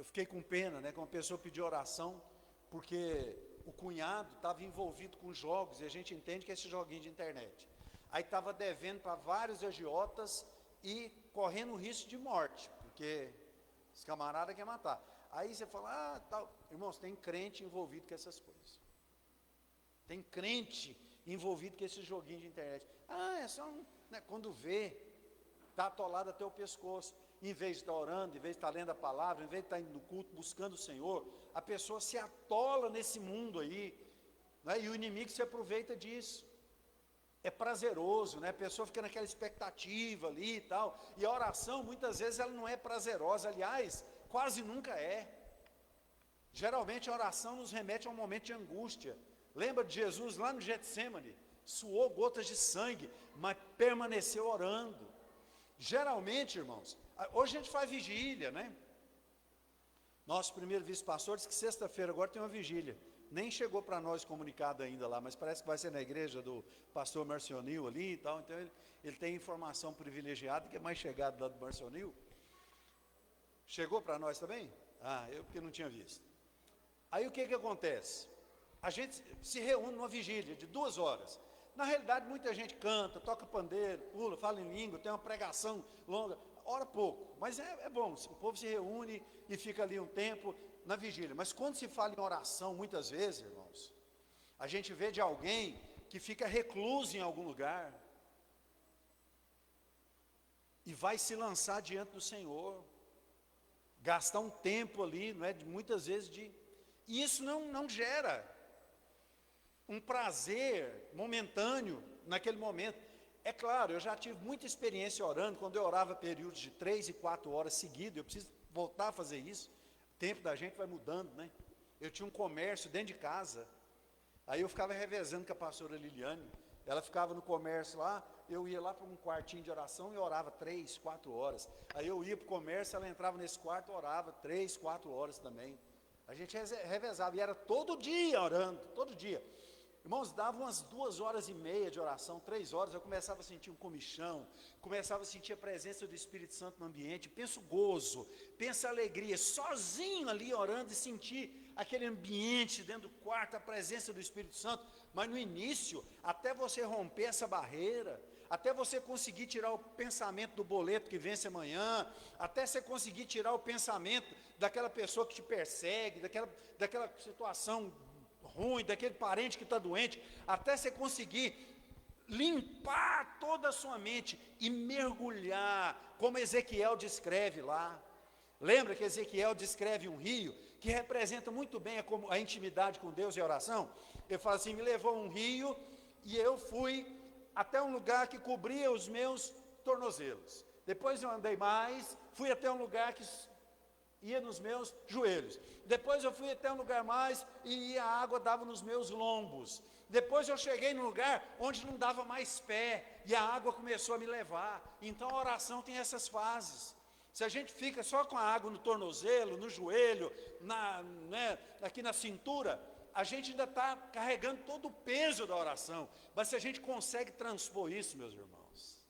fiquei com pena, né? Quando uma pessoa pediu oração, porque o cunhado estava envolvido com jogos, e a gente entende que é esse joguinho de internet. Aí estava devendo para vários agiotas e correndo risco de morte, porque os camaradas querem matar. Aí você fala, tal. Irmãos, tem crente envolvido com essas coisas. Tem crente envolvido com esse joguinho de internet. É só né? Quando vê, está atolado até o pescoço. Em vez de estar orando, em vez de estar lendo a palavra, em vez de estar indo no culto, buscando o Senhor, a pessoa se atola nesse mundo aí, né? E o inimigo se aproveita disso. É prazeroso, né? A pessoa fica naquela expectativa ali e tal, e a oração, muitas vezes, ela não é prazerosa, aliás, quase nunca é. Geralmente a oração nos remete a um momento de angústia. Lembra de Jesus lá no Getsêmani? Suou gotas de sangue, mas permaneceu orando. Geralmente, irmãos, hoje a gente faz vigília, né? Nosso primeiro vice-pastor disse que sexta-feira agora tem uma vigília. Nem chegou para nós comunicado ainda lá, mas parece que vai ser na igreja do pastor Marcionil ali e tal. Então ele tem informação privilegiada, que é mais chegado lá do Marcionil. Chegou para nós também? Eu porque não tinha visto. Aí o que acontece? A gente se reúne numa vigília de 2 horas. Na realidade, muita gente canta, toca pandeiro, pula, fala em língua, tem uma pregação longa, ora pouco, mas é bom, o povo se reúne e fica ali um tempo na vigília. Mas quando se fala em oração, muitas vezes, irmãos, a gente vê de alguém que fica recluso em algum lugar e vai se lançar diante do Senhor, gastar um tempo ali, não é, muitas vezes e isso não gera um prazer momentâneo naquele momento. É claro, eu já tive muita experiência orando, quando eu orava períodos de 3 e 4 horas seguidas, eu preciso voltar a fazer isso, o tempo da gente vai mudando, né? Eu tinha um comércio dentro de casa, aí eu ficava revezando com a pastora Liliane, ela ficava no comércio lá, eu ia lá para um quartinho de oração e orava 3, 4 horas, aí eu ia para o comércio, ela entrava nesse quarto, orava 3, 4 horas também, a gente revezava, e era todo dia orando, todo dia. Irmãos, dava umas 2h30 de oração, 3 horas, eu começava a sentir um comichão, começava a sentir a presença do Espírito Santo no ambiente, pensa o gozo, pensa a alegria, sozinho ali orando e sentir aquele ambiente dentro do quarto, a presença do Espírito Santo. Mas no início, até você romper essa barreira, até você conseguir tirar o pensamento do boleto que vence amanhã, até você conseguir tirar o pensamento daquela pessoa que te persegue, daquela situação ruim, daquele parente que está doente, até você conseguir limpar toda a sua mente e mergulhar, como Ezequiel descreve lá. Lembra que Ezequiel descreve um rio que representa muito bem a intimidade com Deus e a oração? Ele fala assim: me levou um rio e eu fui até um lugar que cobria os meus tornozelos. Depois eu andei mais, fui até um lugar que ia nos meus joelhos. Depois eu fui até um lugar mais e a água dava nos meus lombos. Depois eu cheguei num lugar onde não dava mais pé e a água começou a me levar. Então a oração tem essas fases. Se a gente fica só com a água no tornozelo, no joelho, aqui na cintura, a gente ainda está carregando todo o peso da oração. Mas se a gente consegue transpor isso, meus irmãos,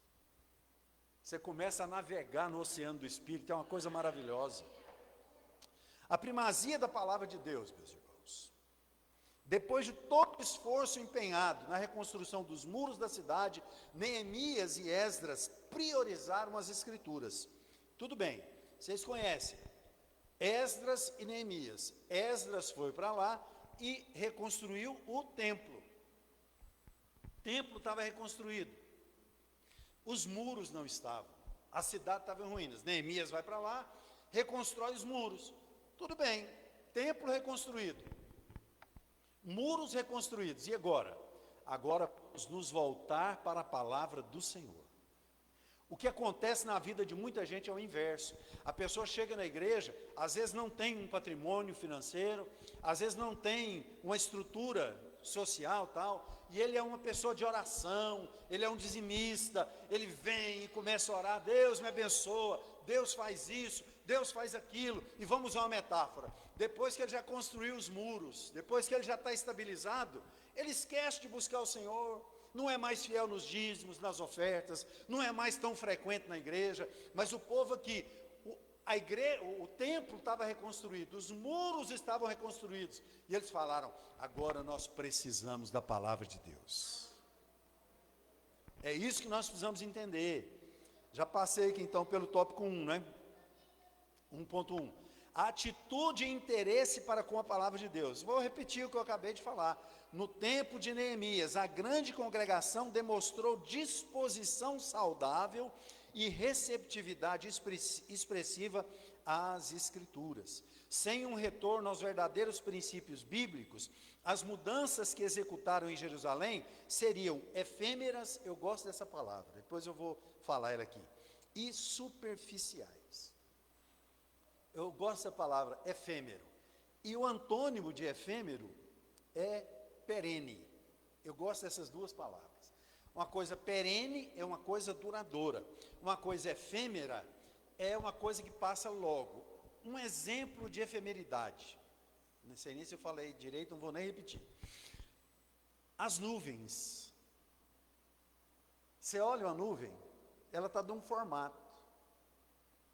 você começa a navegar no oceano do Espírito, é uma coisa maravilhosa. A primazia da palavra de Deus, meus irmãos. Depois de todo o esforço empenhado na reconstrução dos muros da cidade, Neemias e Esdras priorizaram as escrituras. Tudo bem, vocês conhecem Esdras e Neemias. Esdras foi para lá e reconstruiu o templo. O templo estava reconstruído. Os muros não estavam. A cidade estava em ruínas. Neemias vai para lá, reconstrói os muros. Tudo bem, templo reconstruído, muros reconstruídos, e agora? Agora vamos nos voltar para a palavra do Senhor. O que acontece na vida de muita gente é o inverso. A pessoa chega na igreja, às vezes não tem um patrimônio financeiro, às vezes não tem uma estrutura social tal, e ele é uma pessoa de oração, ele é um dizimista, ele vem e começa a orar: Deus me abençoa, Deus faz isso, Deus faz aquilo. E vamos usar uma metáfora: depois que ele já construiu os muros, depois que ele já está estabilizado, ele esquece de buscar o Senhor, não é mais fiel nos dízimos, nas ofertas, não é mais tão frequente na igreja. Mas o povo aqui, o templo estava reconstruído, os muros estavam reconstruídos, e eles falaram: agora nós precisamos da palavra de Deus. É isso que nós precisamos entender. Já passei aqui então pelo tópico 1, né? 1.1, a atitude e interesse para com a palavra de Deus. Vou repetir o que eu acabei de falar. No tempo de Neemias, a grande congregação demonstrou disposição saudável e receptividade expressiva às Escrituras. Sem um retorno aos verdadeiros princípios bíblicos, as mudanças que executaram em Jerusalém seriam efêmeras, eu gosto dessa palavra, depois eu vou falar ela aqui, e superficiais. Eu gosto dessa palavra, efêmero. E o antônimo de efêmero é perene. Eu gosto dessas duas palavras. Uma coisa perene é uma coisa duradoura. Uma coisa efêmera é uma coisa que passa logo. Um exemplo de efemeridade. Não sei nem se eu falei direito, não vou nem repetir. As nuvens. Você olha uma nuvem, ela está de um formato.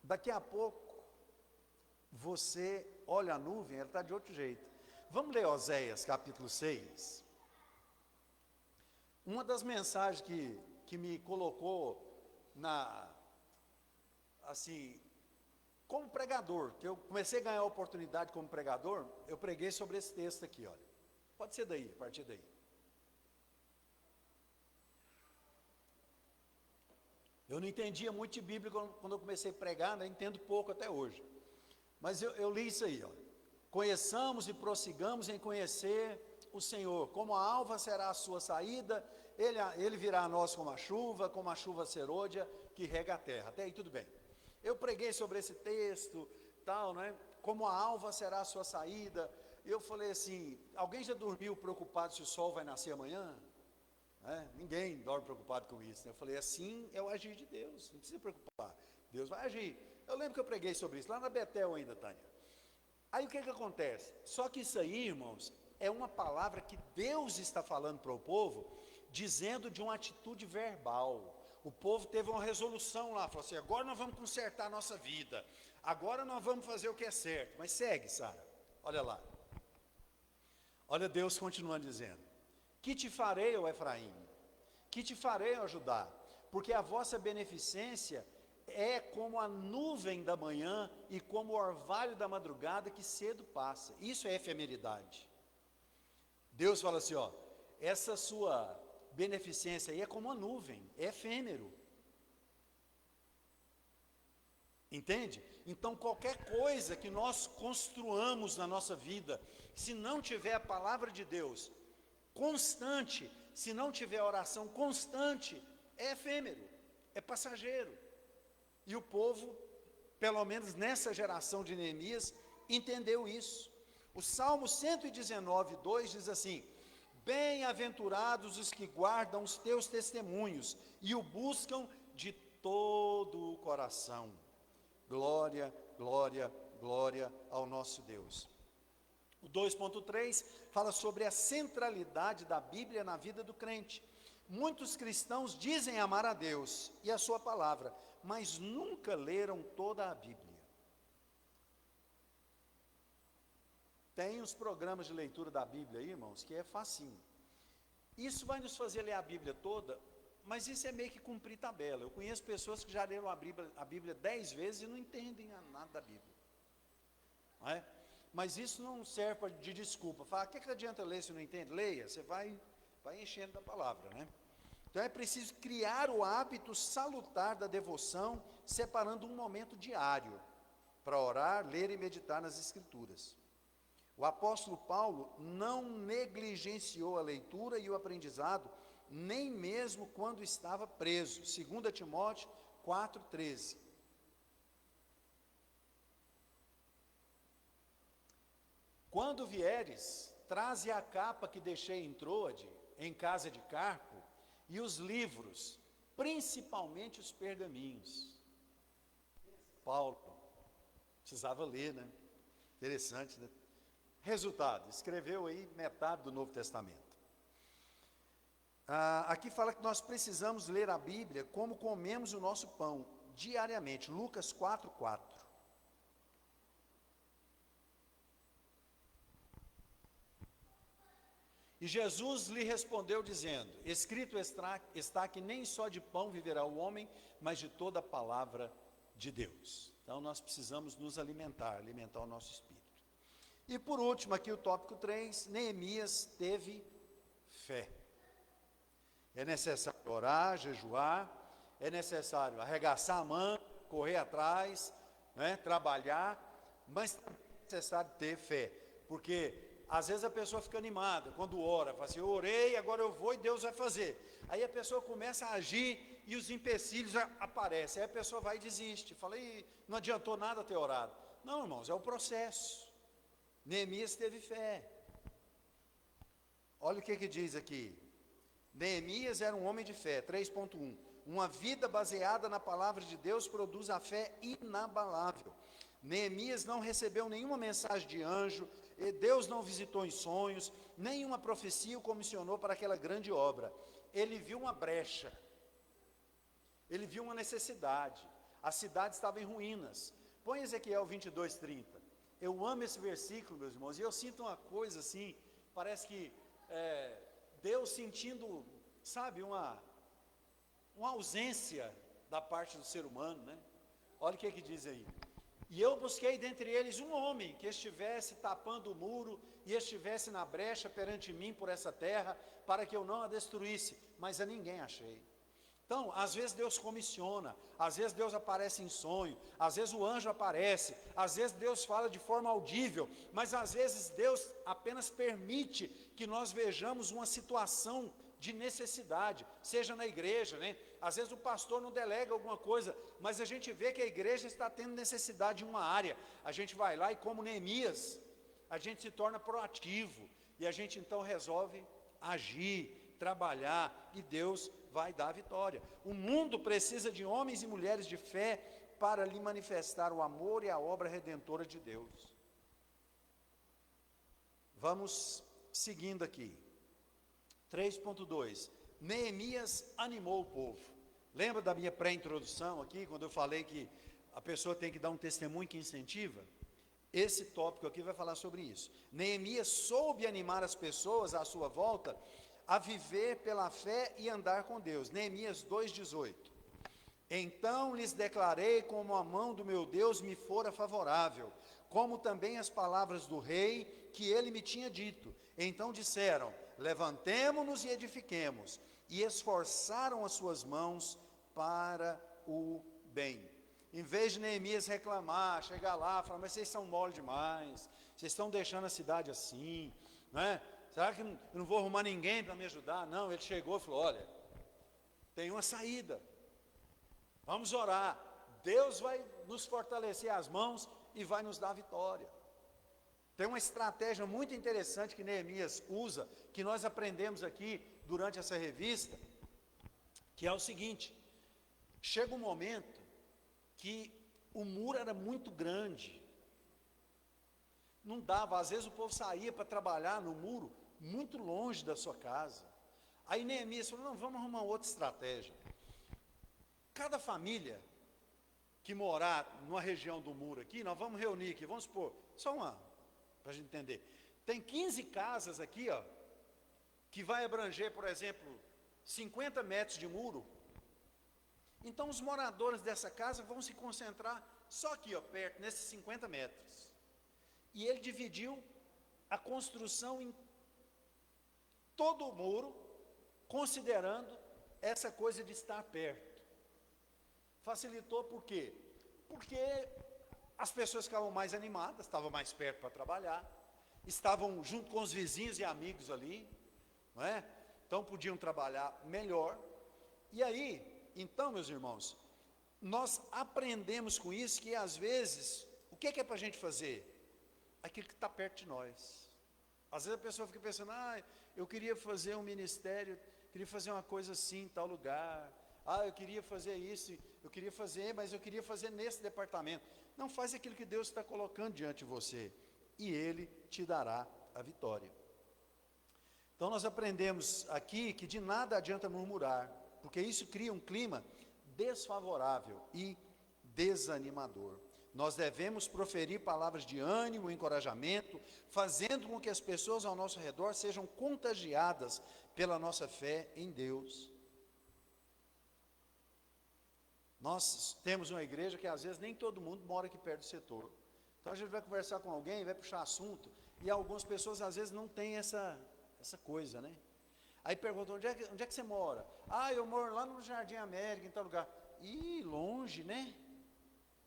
Daqui a pouco, você olha a nuvem, ela está de outro jeito. Vamos ler Oséias capítulo 6. Uma das mensagens que me colocou assim, como pregador, que eu comecei a ganhar a oportunidade como pregador, eu preguei sobre esse texto aqui, olha. Pode ser daí, a partir daí. Eu não entendia muito de Bíblia quando eu comecei a pregar, né? Entendo pouco até hoje. Mas eu li isso aí, ó. Conheçamos e prossigamos em conhecer o Senhor. Como a alva será a sua saída, ele virá a nós como a chuva serôdia que rega a terra. Até aí tudo bem. Eu preguei sobre esse texto, tal, né? Como a alva será a sua saída. Eu falei assim, alguém já dormiu preocupado se o sol vai nascer amanhã? Ninguém dorme preocupado com isso, né? Eu falei, assim é o agir de Deus, não precisa se preocupar, Deus vai agir. Eu lembro que eu preguei sobre isso, lá na Betel ainda, Tânia. Aí o que acontece? Só que isso aí, irmãos, é uma palavra que Deus está falando para o povo, dizendo de uma atitude verbal. O povo teve uma resolução lá, falou assim, agora nós vamos consertar a nossa vida, agora nós vamos fazer o que é certo. Mas segue, Sara, olha lá. Olha Deus continuando dizendo, que te farei, ó Efraim? Que te farei, ó Judá? Porque a vossa beneficência é como a nuvem da manhã e como o orvalho da madrugada que cedo passa. Isso é efemeridade. Deus fala assim, ó, essa sua beneficência aí é como a nuvem, é efêmero. Entende? Então qualquer coisa que nós construamos na nossa vida, se não tiver a palavra de Deus constante, se não tiver oração constante, é efêmero, é passageiro. E o povo, pelo menos nessa geração de Neemias, entendeu isso. O Salmo 119, 2 diz assim, bem-aventurados os que guardam os teus testemunhos e o buscam de todo o coração. Glória, glória, glória ao nosso Deus. O 2.3 fala sobre a centralidade da Bíblia na vida do crente. Muitos cristãos dizem amar a Deus e a sua palavra, mas nunca leram toda a Bíblia. Tem os programas de leitura da Bíblia aí, irmãos, que é facinho. Isso vai nos fazer ler a Bíblia toda, mas isso é meio que cumprir tabela. Eu conheço pessoas que já leram a Bíblia 10 vezes e não entendem nada da Bíblia. Não é? Mas isso não serve de desculpa. Fala, o que adianta ler se não entende? Leia, você vai enchendo da palavra, né? Então é preciso criar o hábito salutar da devoção, separando um momento diário para orar, ler e meditar nas Escrituras. O apóstolo Paulo não negligenciou a leitura e o aprendizado, nem mesmo quando estava preso. 2 Timóteo 4,13. Quando vieres, traze a capa que deixei em Troade, em casa de Carpo, e os livros, principalmente os pergaminhos. Paulo precisava ler, né? Interessante, né? Resultado, escreveu aí metade do Novo Testamento. Aqui fala que nós precisamos ler a Bíblia como comemos o nosso pão, diariamente. Lucas 4:4. E Jesus lhe respondeu dizendo, escrito está que nem só de pão viverá o homem, mas de toda a palavra de Deus. Então nós precisamos nos alimentar o nosso espírito. E por último, aqui o tópico 3, Neemias teve fé. É necessário orar, jejuar, é necessário arregaçar a mão, correr atrás, né, trabalhar, mas é necessário ter fé, porque às vezes a pessoa fica animada, quando ora, fala assim, eu orei, agora eu vou e Deus vai fazer. Aí a pessoa começa a agir e os empecilhos aparecem, aí a pessoa vai e desiste, fala, não adiantou nada ter orado. Não, irmãos, é o processo. Neemias teve fé. Olha o que diz aqui. Neemias era um homem de fé, 3.1. Uma vida baseada na palavra de Deus produz a fé inabalável. Neemias não recebeu nenhuma mensagem de anjo, Deus não visitou em sonhos, nenhuma profecia o comissionou para aquela grande obra. Ele viu uma brecha, ele viu uma necessidade, a cidade estava em ruínas. Põe Ezequiel 22:30. Eu amo esse versículo, meus irmãos, e eu sinto uma coisa assim, parece que Deus sentindo, sabe, uma ausência da parte do ser humano, né? Olha o que diz aí. E eu busquei dentre eles um homem que estivesse tapando o muro e estivesse na brecha perante mim por essa terra, para que eu não a destruísse, mas a ninguém achei. Então, às vezes Deus comissiona, às vezes Deus aparece em sonho, às vezes o anjo aparece, às vezes Deus fala de forma audível, mas às vezes Deus apenas permite que nós vejamos uma situação de necessidade, seja na igreja, né? Às vezes o pastor não delega alguma coisa, mas a gente vê que a igreja está tendo necessidade em uma área, a gente vai lá e, como Neemias, a gente se torna proativo, e a gente então resolve agir, trabalhar, e Deus vai dar a vitória. O mundo precisa de homens e mulheres de fé para lhe manifestar o amor e a obra redentora de Deus. Vamos seguindo aqui. 3.2. Neemias animou o povo. Lembra da minha pré-introdução aqui, quando eu falei que a pessoa tem que dar um testemunho que incentiva? Esse tópico aqui vai falar sobre isso. Neemias soube animar as pessoas à sua volta a viver pela fé e andar com Deus. Neemias 2,18. Então lhes declarei como a mão do meu Deus me fora favorável, como também as palavras do rei que ele me tinha dito. Então disseram: levantemo-nos e edifiquemos, e esforçaram as suas mãos para o bem. Em vez de Neemias reclamar, chegar lá, falar: mas vocês são mole demais, vocês estão deixando a cidade assim, não é? Será que eu não vou arrumar ninguém para me ajudar? Não, ele chegou e falou: olha, tem uma saída, vamos orar, Deus vai nos fortalecer as mãos e vai nos dar a vitória. Tem uma estratégia muito interessante que Neemias usa, que nós aprendemos aqui durante essa revista, que é o seguinte: chega um momento que o muro era muito grande, não dava, às vezes o povo saía para trabalhar no muro, muito longe da sua casa. Aí Neemias falou: não, vamos arrumar outra estratégia. Cada família que morar numa região do muro aqui, nós vamos reunir aqui, vamos supor, só uma, para a gente entender. Tem 15 casas aqui, ó, que vai abranger, por exemplo, 50 metros de muro. Então os moradores dessa casa vão se concentrar só aqui, ó, perto, nesses 50 metros. E ele dividiu a construção em todo o muro, considerando essa coisa de estar perto. Facilitou por quê? Porque as pessoas ficavam mais animadas, estavam mais perto para trabalhar, estavam junto com os vizinhos e amigos ali, não é? Então podiam trabalhar melhor. E aí, então, meus irmãos, nós aprendemos com isso que às vezes, o que é para a gente fazer? Aquilo que está perto de nós. Às vezes a pessoa fica pensando: eu queria fazer um ministério, queria fazer uma coisa assim em tal lugar, eu queria fazer isso, eu queria fazer, mas eu queria fazer nesse departamento. Não, faz aquilo que Deus está colocando diante de você, e Ele te dará a vitória. Então nós aprendemos aqui que de nada adianta murmurar, porque isso cria um clima desfavorável e desanimador. Nós devemos proferir palavras de ânimo, encorajamento, fazendo com que as pessoas ao nosso redor sejam contagiadas pela nossa fé em Deus. Nós temos uma igreja que às vezes nem todo mundo mora aqui perto do setor. Então a gente vai conversar com alguém, vai puxar assunto, e algumas pessoas às vezes não têm essa coisa, né? Aí perguntam: onde é que você mora? Eu moro lá no Jardim América, em tal lugar. Ih, longe, né?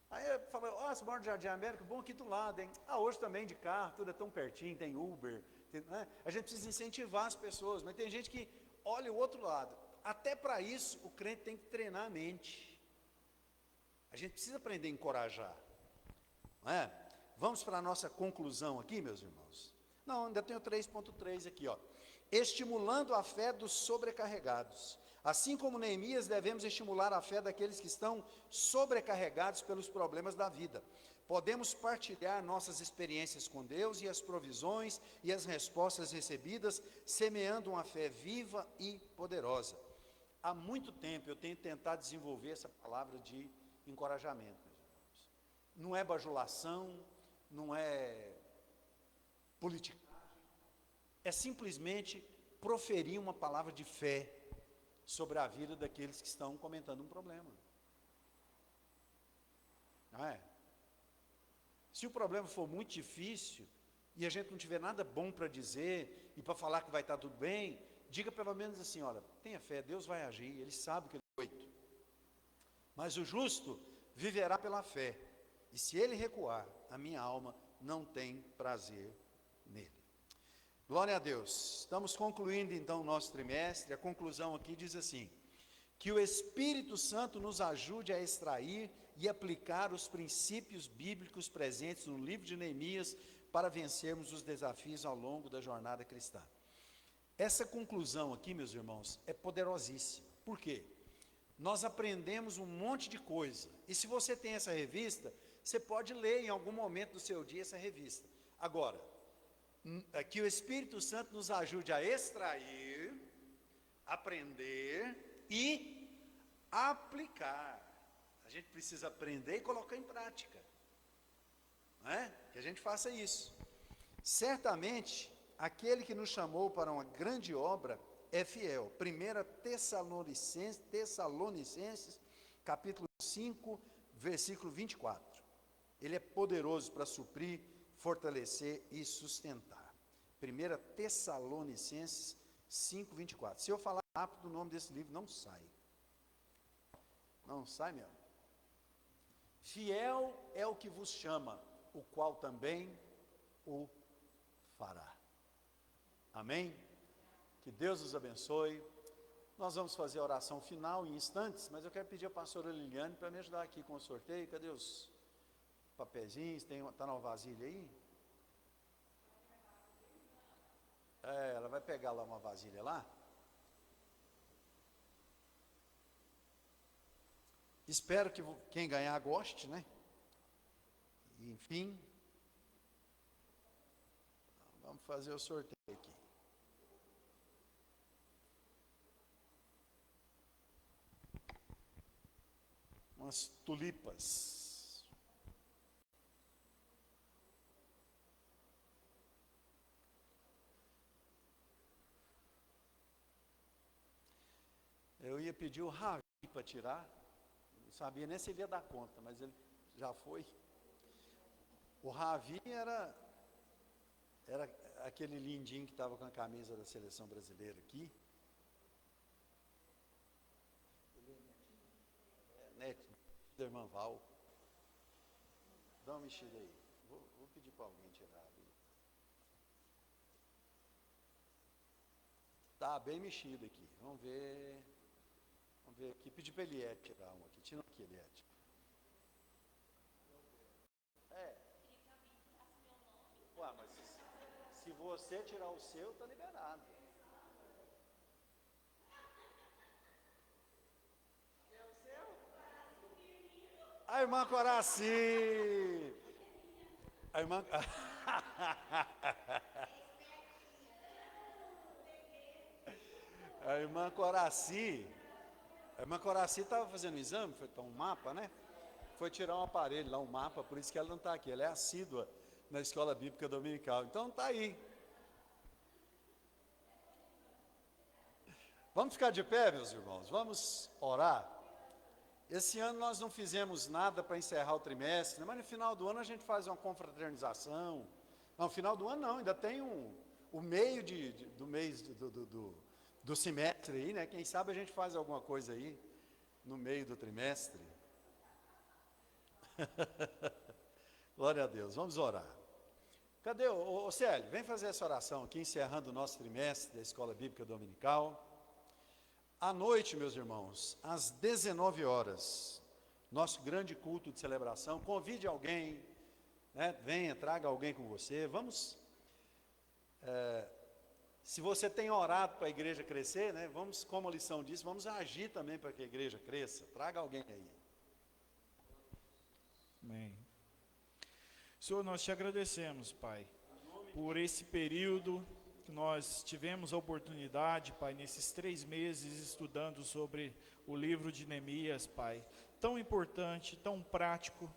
Aí eu falo: você mora no Jardim América? Bom, aqui do lado, hein? Hoje também de carro, tudo é tão pertinho, tem Uber, né? A gente precisa incentivar as pessoas, mas tem gente que olha o outro lado. Até para isso, o crente tem que treinar a mente. A gente precisa aprender a encorajar, não é? Vamos para a nossa conclusão aqui, meus irmãos. Não, ainda tenho 3.3 aqui, ó. Estimulando a fé dos sobrecarregados. Assim como Neemias, devemos estimular a fé daqueles que estão sobrecarregados pelos problemas da vida. Podemos partilhar nossas experiências com Deus e as provisões e as respostas recebidas, semeando uma fé viva e poderosa. Há muito tempo eu tenho tentado desenvolver essa palavra de encorajamento, meus irmãos. Não é bajulação, não é política, é simplesmente proferir uma palavra de fé sobre a vida daqueles que estão comentando um problema. Não é? Se o problema for muito difícil e a gente não tiver nada bom para dizer e para falar que vai estar tudo bem, diga pelo menos assim: olha, tenha fé, Deus vai agir, Ele sabe o que Ele é feito. Mas o justo viverá pela fé, e se ele recuar, a minha alma não tem prazer nele. Glória a Deus. Estamos concluindo então o nosso trimestre. A conclusão aqui diz assim: que o Espírito Santo nos ajude a extrair e aplicar os princípios bíblicos presentes no livro de Neemias para vencermos os desafios ao longo da jornada cristã. Essa conclusão aqui, meus irmãos, é poderosíssima. Por quê? Nós aprendemos um monte de coisa. E se você tem essa revista, você pode ler em algum momento do seu dia essa revista. Agora, que o Espírito Santo nos ajude a extrair, aprender e aplicar. A gente precisa aprender e colocar em prática, não é? Que a gente faça isso. Certamente, aquele que nos chamou para uma grande obra é fiel. 1 Tessalonicenses, capítulo 5, versículo 24. Ele é poderoso para suprir, fortalecer e sustentar. 1 Tessalonicenses 5, 24. Se eu falar rápido, o nome desse livro não sai. Não sai mesmo. Fiel é o que vos chama, o qual também o fará. Amém? Que Deus os abençoe. Nós vamos fazer a oração final em instantes, mas eu quero pedir a pastora Liliane para me ajudar aqui com o sorteio. Cadê os papeizinhos? Está na vasilha aí? Ela vai pegar lá uma vasilha lá. Espero que quem ganhar goste, né? Enfim, vamos fazer o sorteio aqui. Umas tulipas. Eu ia pedir o Ravi para tirar. Não sabia nem se ele ia dar conta, mas ele já foi. O Ravi era aquele lindinho que estava com a camisa da seleção brasileira aqui. Neto, da irmã Val. Dá uma mexida aí. Vou pedir para alguém tirar ali. Tá bem mexido aqui. Vamos ver aqui. Pedir para Eliette tirar um aqui. Tira aqui, Eliette. Ué, mas se você tirar o seu, tá liberado. A irmã Coraci. A irmã... A irmã Coraci. A irmã Coraci estava fazendo um exame, foi um mapa, né? Foi tirar um aparelho lá, um mapa, por isso que ela não está aqui. Ela é assídua na escola bíblica dominical. Então está aí. Vamos ficar de pé, meus irmãos? Vamos orar? Esse ano nós não fizemos nada para encerrar o trimestre, mas no final do ano a gente faz uma confraternização. Não, no final do ano não, ainda tem o meio do mês do semestre aí, né? Quem sabe a gente faz alguma coisa aí no meio do trimestre. Glória a Deus, vamos orar. Cadê o Célio? Vem fazer essa oração aqui, encerrando o nosso trimestre da Escola Bíblica Dominical. À noite, meus irmãos, às 19 horas, nosso grande culto de celebração. Convide alguém, né? Venha, traga alguém com você. Vamos, se você tem orado para a igreja crescer, né? Vamos, como a lição diz, vamos agir também para que a igreja cresça. Traga alguém aí. Amém. Senhor, nós te agradecemos, Pai, por esse período que nós tivemos a oportunidade, Pai, nesses 3 meses estudando sobre o livro de Neemias, Pai, tão importante, tão prático,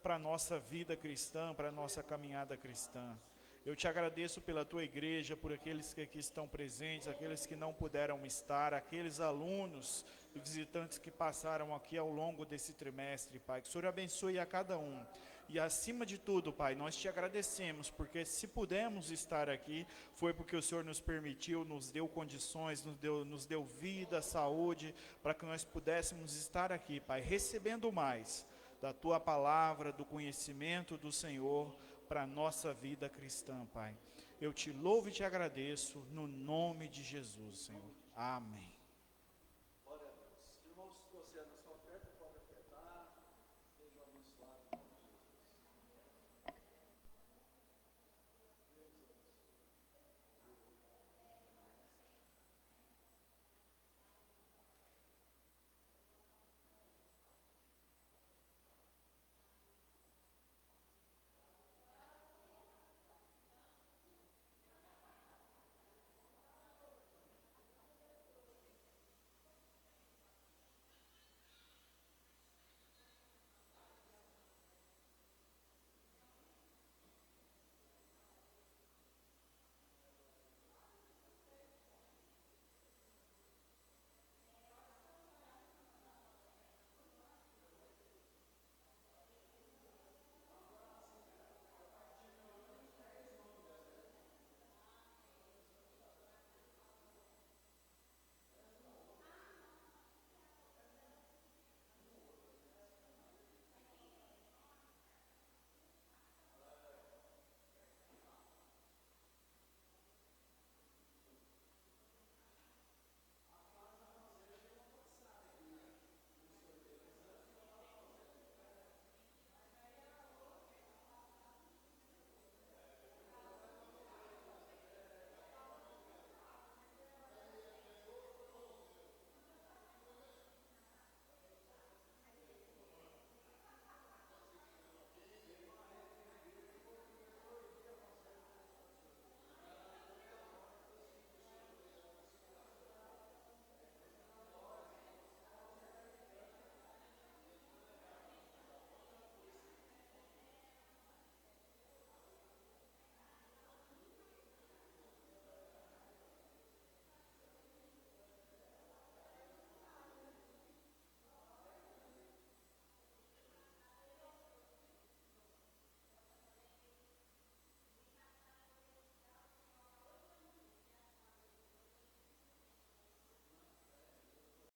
para a nossa vida cristã, para a nossa caminhada cristã. Eu te agradeço pela tua igreja, por aqueles que aqui estão presentes, aqueles que não puderam estar, aqueles alunos e visitantes que passaram aqui ao longo desse trimestre, Pai. Que o Senhor abençoe a cada um. E acima de tudo, Pai, nós te agradecemos, porque se pudemos estar aqui, foi porque o Senhor nos permitiu, nos deu condições, nos deu vida, saúde, para que nós pudéssemos estar aqui, Pai, recebendo mais da tua palavra, do conhecimento do Senhor, para a nossa vida cristã, Pai. Eu te louvo e te agradeço, no nome de Jesus, Senhor. Amém. Glória a Deus. Irmãos, se você é na sua oferta, pode ofertar. Seja abençoado.